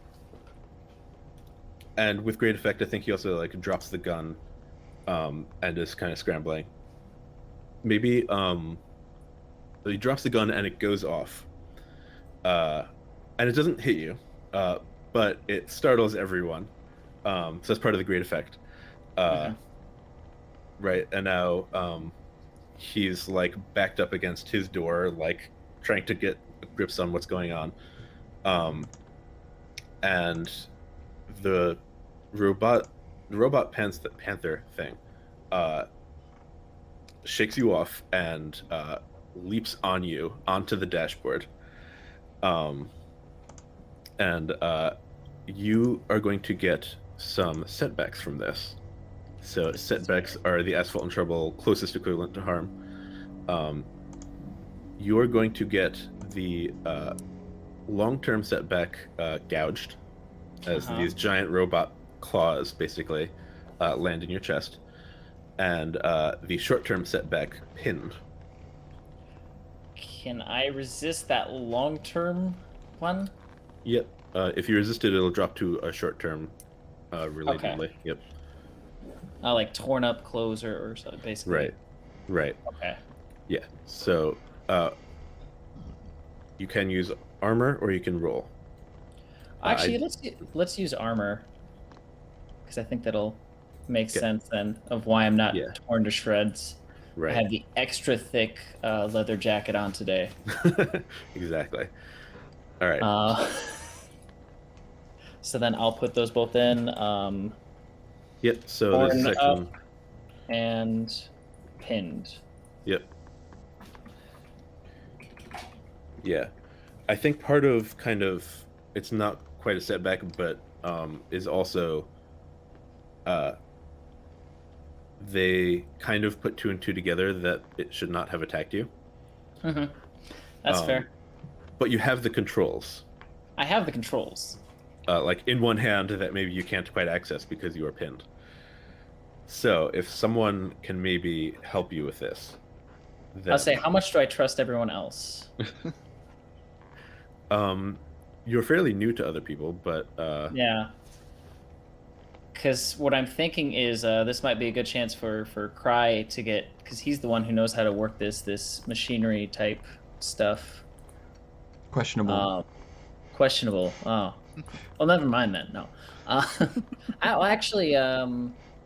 B: And with great effect, I think he also like drops the gun, and is kind of scrambling. Maybe he drops the gun and it goes off, and it doesn't hit you, but it startles everyone. So that's part of the great effect.
D: Mhm.
B: Right, and now he's like backed up against his door, like trying to get grips on what's going on. And the robot panther thing shakes you off and leaps on you onto the dashboard. And you are going to get some setbacks from this. So setbacks are the Asphalt Trouble closest equivalent to harm. You are going to get the long-term setback gouged, as these giant robot claws basically land in your chest, and the short-term setback pinned.
D: Can I resist that long-term one?
B: Yep. If you resist it, it'll drop to a short-term relatedly.
D: Okay.
B: Yep.
D: Like torn up clothes or something, basically.
B: Right.
D: Okay.
B: Yeah. So you can use armor or you can roll.
D: Actually, let's use armor, because I think that'll make sense then of why I'm not torn to shreds.
B: Right.
D: I have the extra thick leather jacket on today.
B: Exactly. All right.
D: So then I'll put those both in.
B: Yep. So
D: torn
B: there's a section.
D: up and pinned.
B: Yep. Yeah, I think part of it's not quite a setback, but is also they kind of put 2 and 2 together that it should not have attacked you.
D: Mm-hmm. That's fair.
B: But you have the controls.
D: I have the controls.
B: Like in one hand that maybe you can't quite access because you are pinned. So if someone can maybe help you with this, then...
D: I'll say, how much do I trust everyone else?
B: You're fairly new to other people, but
D: yeah. Because what I'm thinking is this might be a good chance for Cry to get, because he's the one who knows how to work this machinery type stuff.
A: Questionable.
D: Questionable. Oh, well, never mind then. No. Actually,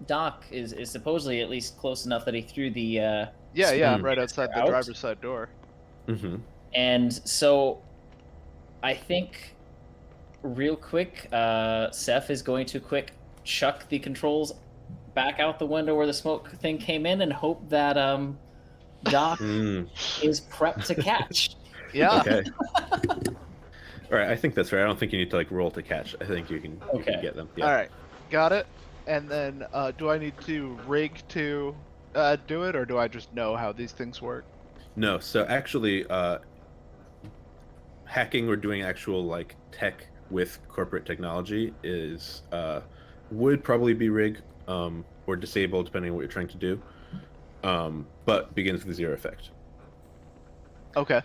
D: Doc is supposedly at least close enough that he threw the.
C: I'm right outside the
D: out.
C: driver's side door.
B: Mm-hmm.
D: And so, I think, real quick, Seth is going to chuck the controls back out the window where the smoke thing came in and hope that Doc is prepped to catch.
C: Yeah.
B: Okay. All right, I think that's fair. I don't think you need to roll to catch. I think you can get them. Yeah.
C: All right, got it. And then, do I need to rig to do it, or do I just know how these things work?
B: No, so actually, hacking or doing actual like tech with corporate technology is would probably be rig or disable depending on what you're trying to do, but begins with 0 effect.
C: Okay,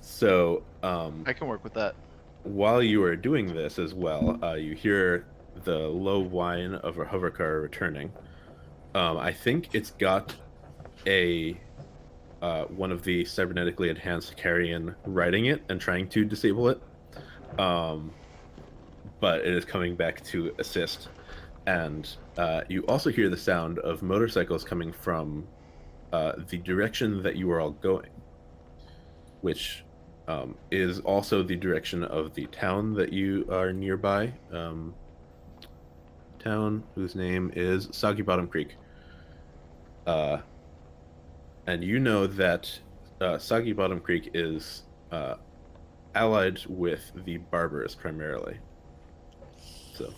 B: So
C: I can work with that.
B: while you are doing this as well, you hear the low whine of a hover car returning. I think it's got a one of the cybernetically enhanced carrion riding it and trying to disable it. But it is coming back to assist. And you also hear the sound of motorcycles coming from the direction that you are all going, which is also the direction of the town that you are nearby. Town whose name is Soggy Bottom Creek. And you know that Soggy Bottom Creek is allied with the Barbers primarily. So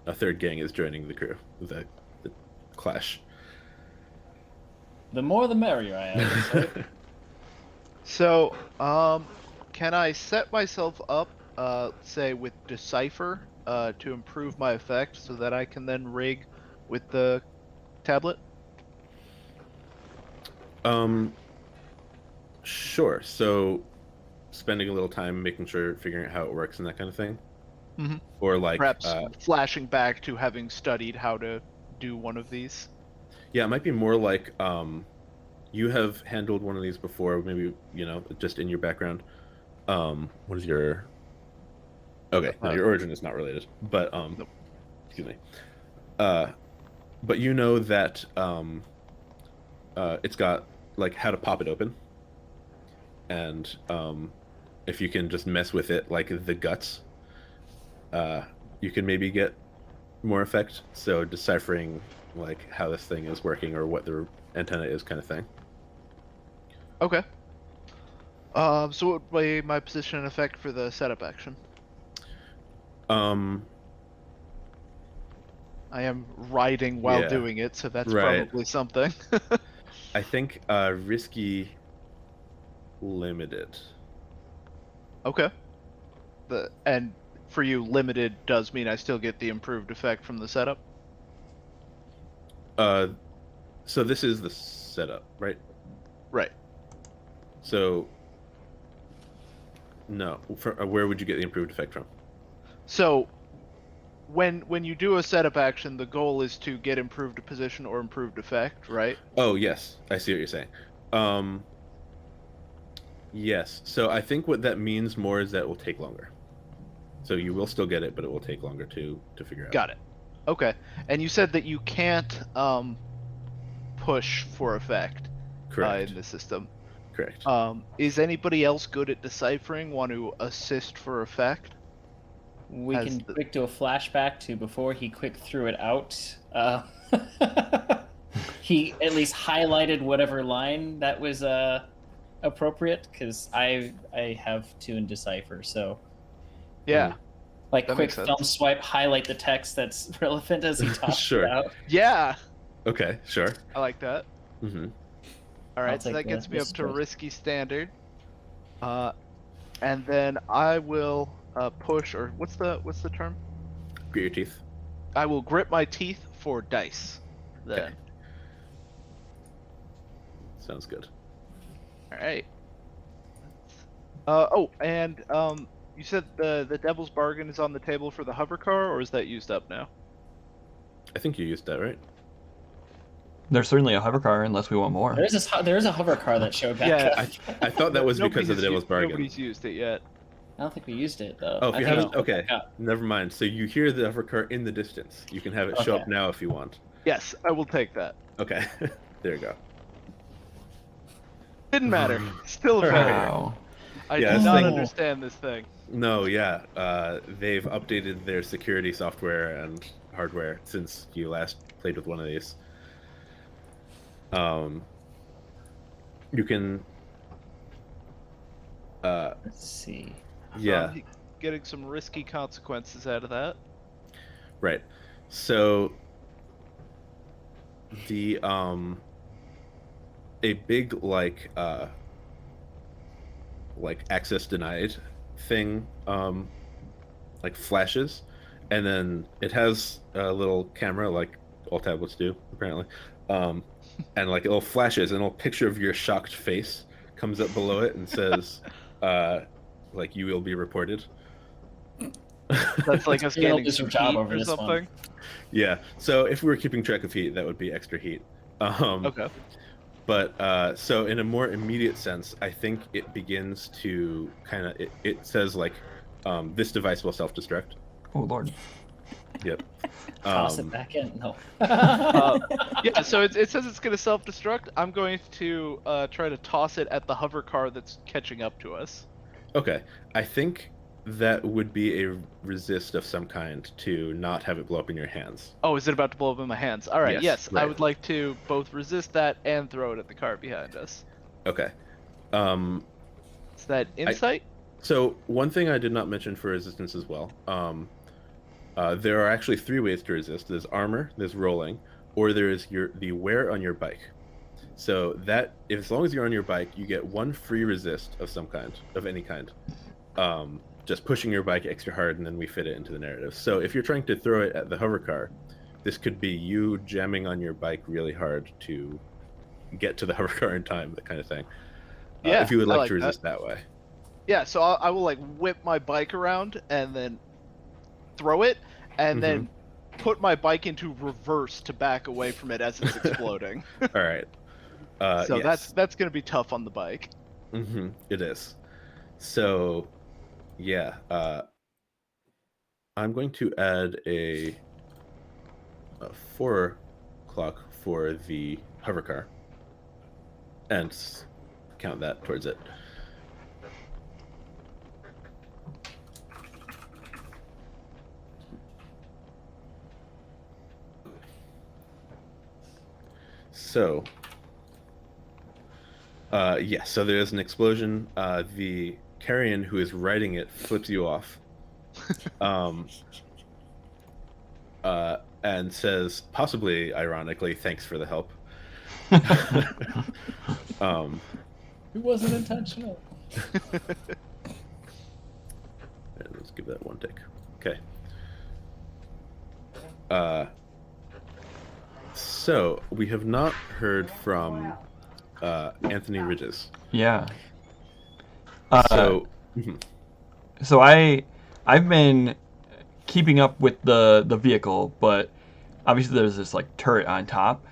B: a third gang is joining the crew, the clash.
D: The more the merrier, I have to say.
C: So, can I set myself up, say with Decipher, to improve my effect so that I can then rig with the tablet?
B: Sure. So spending a little time making sure figuring out how it works and that kind of thing.
C: Mhm.
B: Or like
C: Perhaps flashing back to having studied how to do one of these.
B: yeah, it might be more like you have handled one of these before, maybe, you know, just in your background. What is your okay, no, your origin is not related. But
C: Nope.
B: excuse me. But you know that it's got like how to pop it open. And if you can just mess with it like the guts, you can maybe get more effect. So deciphering like how this thing is working or what the antenna is, kind of thing.
C: Okay. So what would be my position and effect for the setup action?
B: Um,
C: I am riding while
B: Yeah.
C: doing it, so that's
B: Right.
C: probably something.
B: I think risky limited.
C: Okay. And for you, limited does mean I still get the improved effect from the setup?
B: So this is the setup, right?
C: Right.
B: So no, where would you get the improved effect from?
C: So when you do a setup action, the goal is to get improved position or improved effect, right?
B: Oh, yes, I see what you're saying. Yes, so I think what that means more is that it will take longer. So you will still get it, but it will take longer to figure out.
C: Got it. Okay. And you said that you can't push for effect
B: Correct.
C: in the system.
B: Correct.
C: Is anybody else good at deciphering? Want to assist for effect?
D: We
C: Has
D: can
C: the-
D: quick do a flashback to before he quick threw it out. He at least highlighted whatever line that was appropriate, because I have 2 in Decipher, so
C: Yeah.
D: like
C: That
D: quick
C: makes sense.
D: thumb swipe, highlight the text that's relevant as he talks
B: Sure.
D: it out.
C: Yeah.
B: Okay, sure.
C: I like that.
B: Mm-hmm.
C: All
D: I'll
C: right, so
D: take
C: that
D: the
C: gets me up to
D: spread.
C: risky standard. And then I will push, or what's the term?
B: Grit your teeth.
C: I will grip my teeth for dice. Then.
B: Okay. Sounds good.
C: All right. Oh, and you said the Devil's Bargain is on the table for the hover car, or is that used up now?
B: I think you used that, right?
A: There's certainly a hover car unless we want more.
D: There is a hover car that showed back
C: Yeah,
D: up.
B: I thought that was
C: Nobody
B: because of the
C: has
B: Devil's Bargain.
C: Nobody's used it yet.
D: I don't think we used it though.
B: Oh, if
D: I
B: you
D: think
B: haven't,
D: it
B: okay,
D: showed back up.
B: never mind. So you hear the hover car in the distance. You can have it show up
D: Okay.
B: now if you want.
C: Yes, I will take that.
B: Okay, there you go.
C: Didn't matter. Still a failure.
A: Wow.
C: I
B: Yeah,
C: do
B: this
C: not
B: thing-
C: understand this thing.
B: No, yeah, they've updated their security software and hardware since you last played with one of these. You can,
D: Let's see.
B: yeah,
C: I'm getting some risky consequences out of that.
B: right. So the a big like like access denied thing like flashes, and then it has a little camera like all tablets do apparently, and like it'll flashes and a little picture of your shocked face comes up below it and says like you will be reported.
C: That's like us
D: You'll
C: gaining
D: do
C: some
D: some job
C: heat
D: over
C: or
D: this one.
C: something.
B: Yeah, so if we were keeping track of heat, that would be extra heat.
C: Okay.
B: But so in a more immediate sense, I think it begins to kind of it says like this device will self-destruct.
A: Oh lord.
B: Yep.
D: Toss it back in. No.
C: Yeah, so it says it's going to self-destruct. I'm going to try to toss it at the hover car that's catching up to us.
B: Okay, I think that would be a resist of some kind to not have it blow up in your hands.
C: Oh, is it about to blow up in my hands? All right,
B: Yes,
C: yes, I
B: right.
C: would like to both resist that and throw it at the car behind us.
B: Okay.
C: Is that insight?
B: So one thing I did not mention for resistance as well. There are actually 3 ways to resist. There's armor, there's rolling, or there is the wear on your bike. So that as long as you're on your bike, you get 1 free resist of some kind, of any kind. Just pushing your bike extra hard, and then we fit it into the narrative. So if you're trying to throw it at the hover car, this could be you jamming on your bike really hard to get to the hover car in time, that kind of thing.
C: Yeah,
B: if you would
C: I
B: like
C: like
B: to resist that way.
C: Yeah, so I will like whip my bike around and then throw it, and then put my bike into reverse to back away from it as it's exploding.
B: All right.
C: So
B: yes.
C: that's gonna be tough on the bike.
B: It is. So, yeah. I'm going to add a 4 o'clock for the hover car, and count that towards it. So, so there is an explosion. The carrion who is riding it flips you off, and says, possibly ironically, "Thanks for the help."
D: It wasn't intentional.
B: And let's give that 1 tick. Okay. So we have not heard from Anthony Ridges.
A: Yeah.
B: So
A: So I've been keeping up with the vehicle, but obviously there's this like turret on top.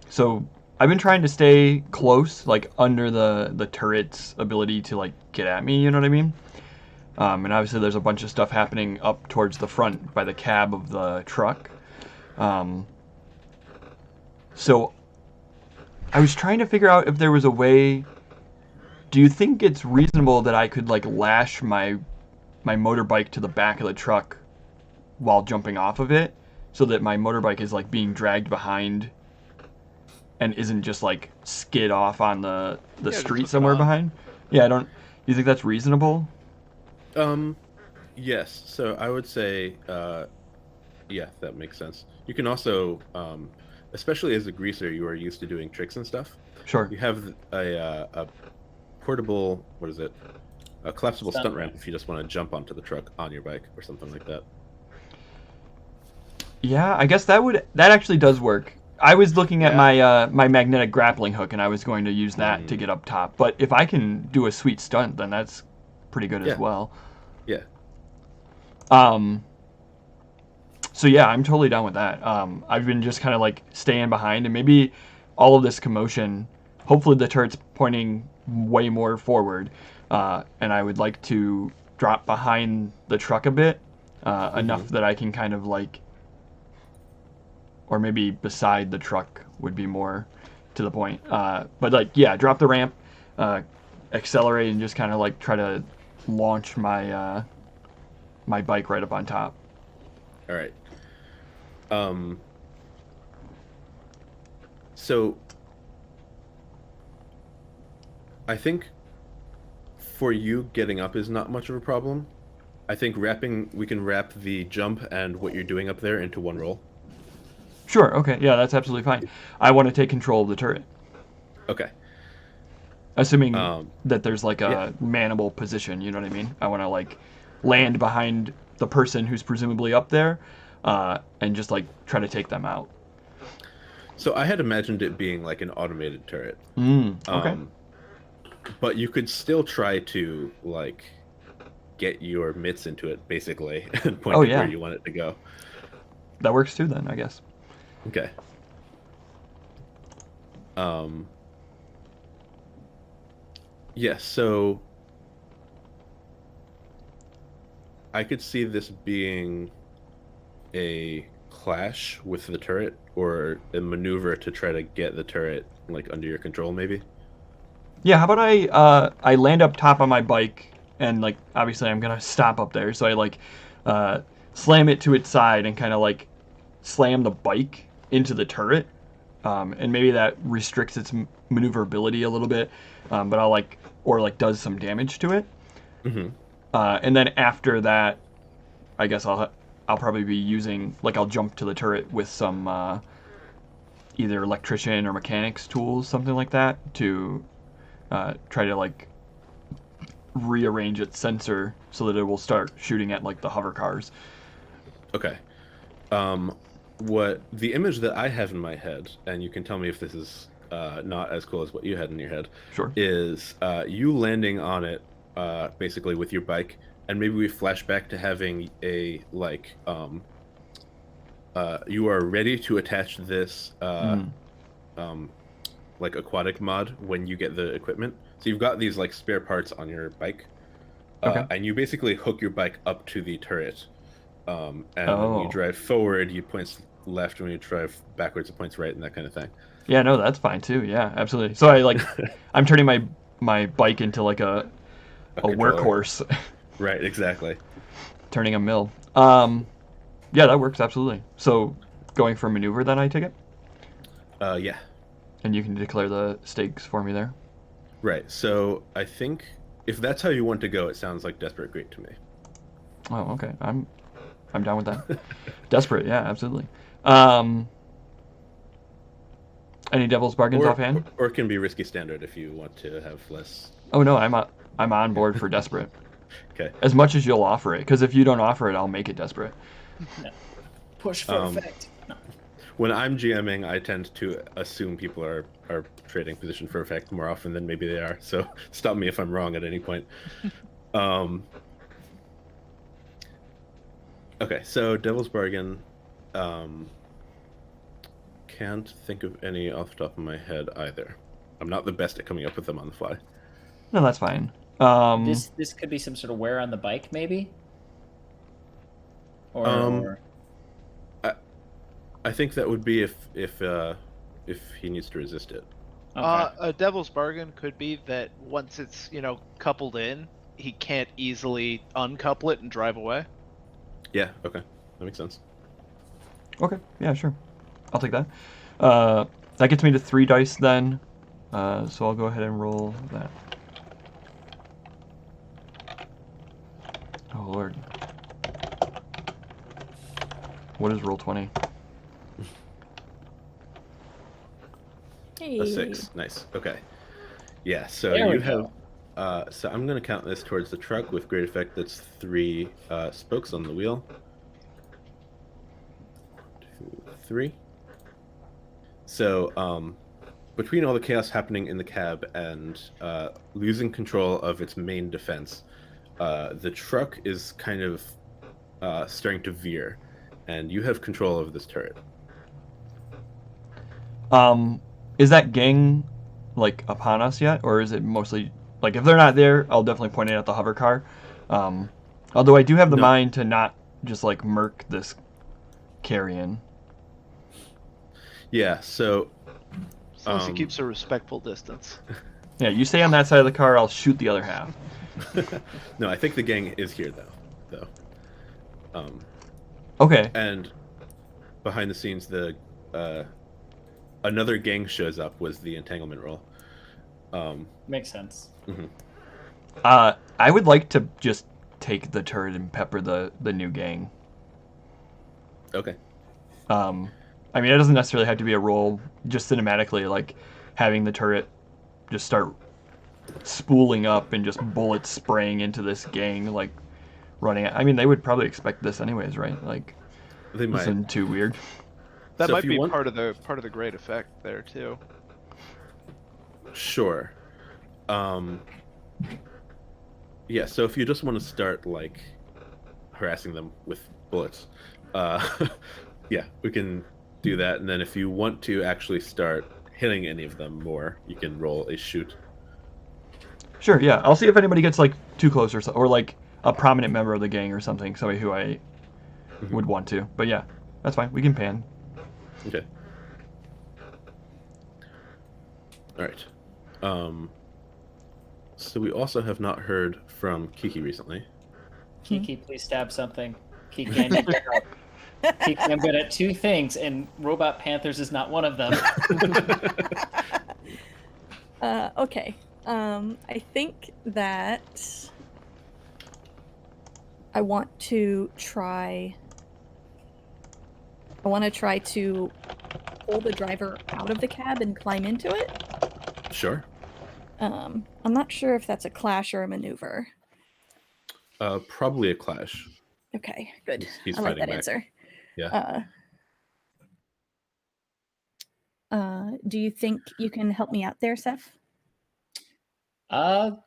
A: So I've been trying to stay close, like under the turret's ability to like get at me. You know what I mean? And obviously there's a bunch of stuff happening up towards the front by the cab of the truck. So I was trying to figure out if there was a way. Do you think it's reasonable that I could like lash my motorbike to the back of the truck while jumping off of it, so that my motorbike is like being dragged behind and isn't just like skid off on the street somewhere behind? Yeah, I don't. You think that's reasonable?
B: Yes. So I would say, yeah, that makes sense. You can also, especially as a greaser, you are used to doing tricks and stuff.
A: Sure.
B: You have a portable, what is it? A collapsible stunt ramp if you just want to jump onto the truck on your bike or something like that.
A: Yeah, I guess that actually does work. I was looking at my my magnetic grappling hook, and I was going to use that to get up top. But if I can do a sweet stunt, then that's pretty good as well.
B: Yeah.
A: So yeah, I'm totally down with that. I've been just kind of like staying behind, and maybe all of this commotion, hopefully the turret's pointing way more forward, and I would like to drop behind the truck a bit, enough that I can kind of like, or maybe beside the truck would be more to the point. But like, yeah, drop the ramp, accelerate, and just kind of like try to launch my my bike right up on top.
B: All right. So I think for you, getting up is not much of a problem. I think we can wrap the jump and what you're doing up there into one roll.
A: Sure. Okay. Yeah, that's absolutely fine. I want to take control of the turret.
B: Okay.
A: Assuming
B: Um,
A: that there's like a manable position, you know what I mean? I want to like land behind the person who's presumably up there, and just like try to take them out.
B: So I had imagined it being like an automated turret.
A: Okay.
B: But you could still try to like get your mitts into it basically and point
A: Oh,
B: it
A: yeah.
B: where you want it to go.
A: That works too then, I guess.
B: Okay. Yeah, so I could see this being a clash with the turret or a maneuver to try to get the turret like under your control maybe.
A: Yeah, how about I land up top on my bike and like obviously I'm gonna stop up there, so I like slam it to its side and kind of like slam the bike into the turret, and maybe that restricts its maneuverability a little bit, but I'll like or like does some damage to it, and then after that, I guess I'll probably be using like I'll jump to the turret with some either electrician or mechanics tools, something like that, to try to like rearrange its sensor so that it will start shooting at like the hover cars.
B: Okay. What the image that I have in my head, and you can tell me if this is not as cool as what you had in your head,
A: Sure.
B: is you landing on it basically with your bike, and maybe we flash back to having a like you are ready to attach this like aquatic mod when you get the equipment. So you've got these like spare parts on your bike, and you basically hook your bike up to the turret. And when you drive forward, you points left. When you drive backwards, it points right, and that kind of thing.
A: Yeah, no, that's fine too. Yeah, absolutely. So I like I'm turning my bike into like a
B: controller.
A: workhorse.
B: Right, exactly.
A: Turning a mill. Yeah, that works absolutely. So going for maneuver then, I take it?
B: Yeah.
A: And you can declare the stakes for me there.
B: Right. So I think if that's how you want to go, it sounds like Desperate Great to me.
A: Oh, okay. I'm down with that. Desperate, yeah, absolutely. Any Devil's Bargains offhand?
B: Or it can be Risky Standard if you want to have less.
A: Oh no, I'm on board for Desperate.
B: Okay.
A: As much as you'll offer it, because if you don't offer it, I'll make it Desperate.
D: Push for effect.
B: When I'm GMing, I tend to assume people are trading position for effect more often than maybe they are. So stop me if I'm wrong at any point. Okay, so Devil's Bargain. Can't think of any off the top of my head either. I'm not the best at coming up with them on the fly.
A: No, that's fine.
D: This could be some sort of wear on the bike, maybe. Or
B: I think that would be if he needs to resist it.
D: okay.
C: A devil's bargain could be that once it's coupled in, he can't easily uncouple it and drive away.
B: Yeah. Okay, that makes sense.
A: Okay, yeah, sure. I'll take that. That gets me to 3 dice then. So I'll go ahead and roll that. Oh lord. What is roll 20?
E: Hey.
B: A 6. Nice. Okay. Yeah. So
D: There we
B: you
D: go.
B: have. So I'm gonna count this towards the truck with great effect. That's 3 spokes on the wheel. 1, 2, 3. So between all the chaos happening in the cab and losing control of its main defense, the truck is kind of starting to veer, and you have control of this turret.
A: Is that gang like upon us yet, or is it mostly like if they're not there, I'll definitely point it at the hover car. Although I do have the mind to not just like murk this carrion.
B: Yeah. So
C: As long as he keeps a respectful distance.
A: Yeah, you stay on that side of the car, I'll shoot the other half.
B: no, I think the gang is here though.
A: Okay.
B: And behind the scenes, the another gang shows up. Was the entanglement roll?
D: Makes sense.
A: I would like to just take the turret and pepper the new gang.
B: Okay.
A: I mean, it doesn't necessarily have to be a roll. Just cinematically, like having the turret just start spooling up and just bullets spraying into this gang, like running. I mean, they would probably expect this anyways, right? Like,
B: They
A: this
B: might.
A: isn't too weird.
C: That
B: So if
C: might
B: you
C: be
B: want-
C: part of the great effect there too.
B: Sure. Yeah, so if you just want to start, like, harassing them with bullets, yeah, we can do that. And then if you want to actually start hitting any of them more, you can roll a shoot.
A: Sure, yeah. I'll see if anybody gets like too close or so, or like a prominent member of the gang or something, somebody who I would want to. But yeah, that's fine. We can pan.
B: Okay. All right. So we also have not heard from Kiki recently.
D: Kiki, please stab something. Kiki, I need your help. Kiki, I'm good at two things, and Robot Panthers is not one of them.
E: Okay. I think that I want to try to pull the driver out of the cab and climb into it.
B: Sure.
E: I'm not sure if that's a clash or a maneuver.
B: Probably a clash.
E: Okay, good.
B: He's
E: I like
B: fighting
E: that
B: back.
E: answer.
B: Yeah.
E: Do you think you can help me out there, Seth?
D: I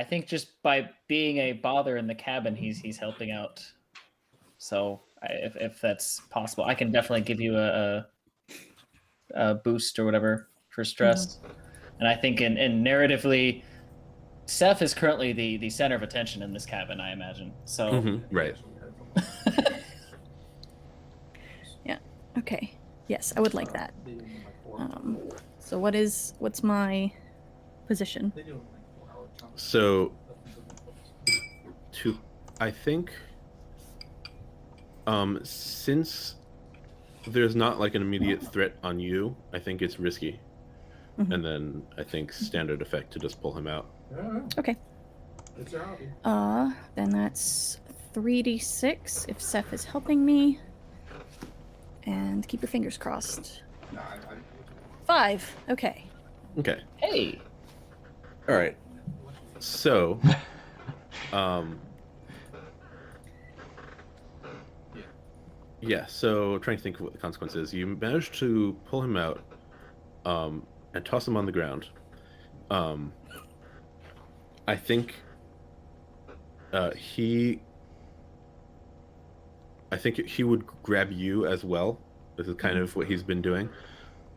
D: think just by being a bother in the cabin, he's helping out. So if that's possible, I can definitely give you a boost or whatever for stress. And I think in narratively, Seth is currently the center of attention in this cabin, I imagine. So
B: Right.
E: Yeah. Okay. Yes, I would like that. So what's my position?
B: So, I think, since there's not like an immediate threat on you, I think it's risky.
E: Mhm.
B: And then I think standard effect to just pull him out.
E: Okay.
F: It's your hobby.
E: Then that's 3d6 if Seth is helping me. And keep your fingers crossed.
F: No,
E: 5. Okay.
B: Okay.
D: hey,
B: All right. So, yeah. So trying to think of what the consequence is. You managed to pull him out, and toss him on the ground. I think he would grab you as well. This is kind of what he's been doing,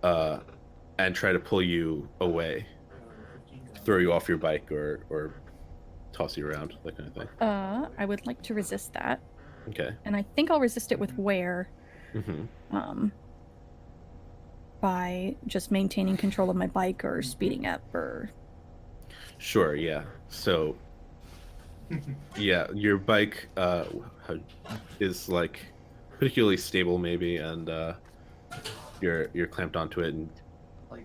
B: and try to pull you away, throw you off your bike, or toss you around, that kind of thing.
E: I would like to resist that.
B: Okay.
E: And I think I'll resist it with wear.
B: Mm-hmm.
E: By just maintaining control of my bike or speeding up or
B: Sure. Yeah. So. Yeah, your bike is like particularly stable, maybe, and you're clamped onto it, and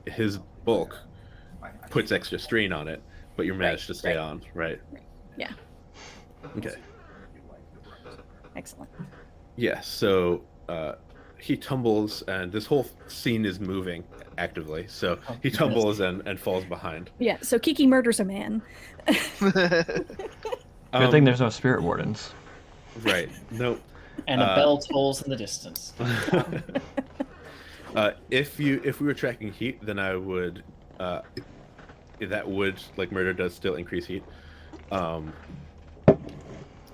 B: his bulk puts extra strain on it, but you're managed to stay on, right?
E: Yeah.
B: Okay.
E: Excellent.
B: Yeah. So he tumbles, and this whole scene is moving actively. So he tumbles and falls behind.
E: Yeah, so Kiki murders a man.
A: Good thing there's no spirit wardens.
B: Right. Nope.
D: and a bell tolls in the distance.
B: If we were tracking heat, then I would. That would, like murder does, still increase heat.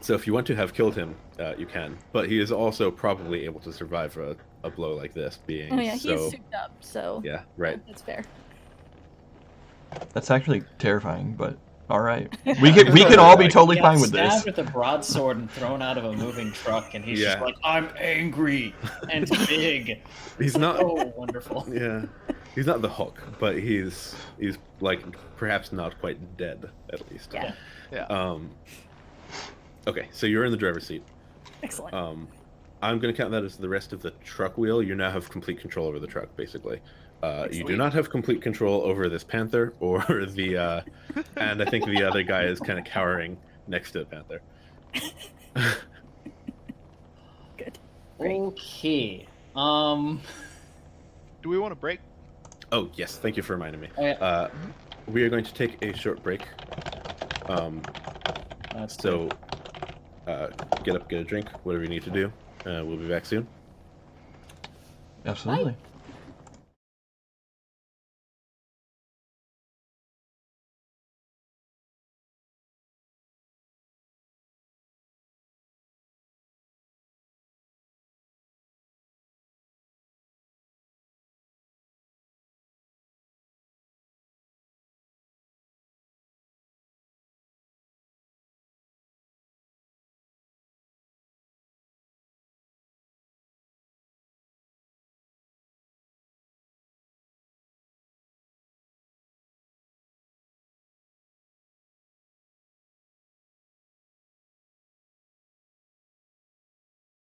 B: So if you want to have killed him, you can. But he is also probably able to survive a blow like this, being
E: Oh yeah,
B: so.
E: he's souped up, so
B: Yeah. Right.
E: that's fair.
A: That's actually terrifying, but all right. We could all be totally
D: He got
A: fine with this.
D: stabbed with a broadsword and thrown out of a moving truck, and he's just
B: Yeah.
D: like, "I'm angry and big."
B: He's not.
D: Oh, wonderful.
B: Yeah. He's not the Hulk, but he's like perhaps not quite dead, at least.
E: Yeah.
C: Yeah.
B: Okay, so you're in the driver's seat.
E: Excellent.
B: I'm going to count that as the rest of the truck wheel. You now have complete control over the truck, basically. You do
E: Excellent.
B: not have complete control over this panther or the, and I think the other guy is kind of cowering next to the panther.
E: Good. Great.
D: Okay.
C: Do we want to break?
B: Oh yes, thank you for reminding me.
D: Yeah.
B: we are going to take a short break.
D: That's
B: So, get up, get a drink, whatever you need to do. We'll be back soon.
A: Absolutely.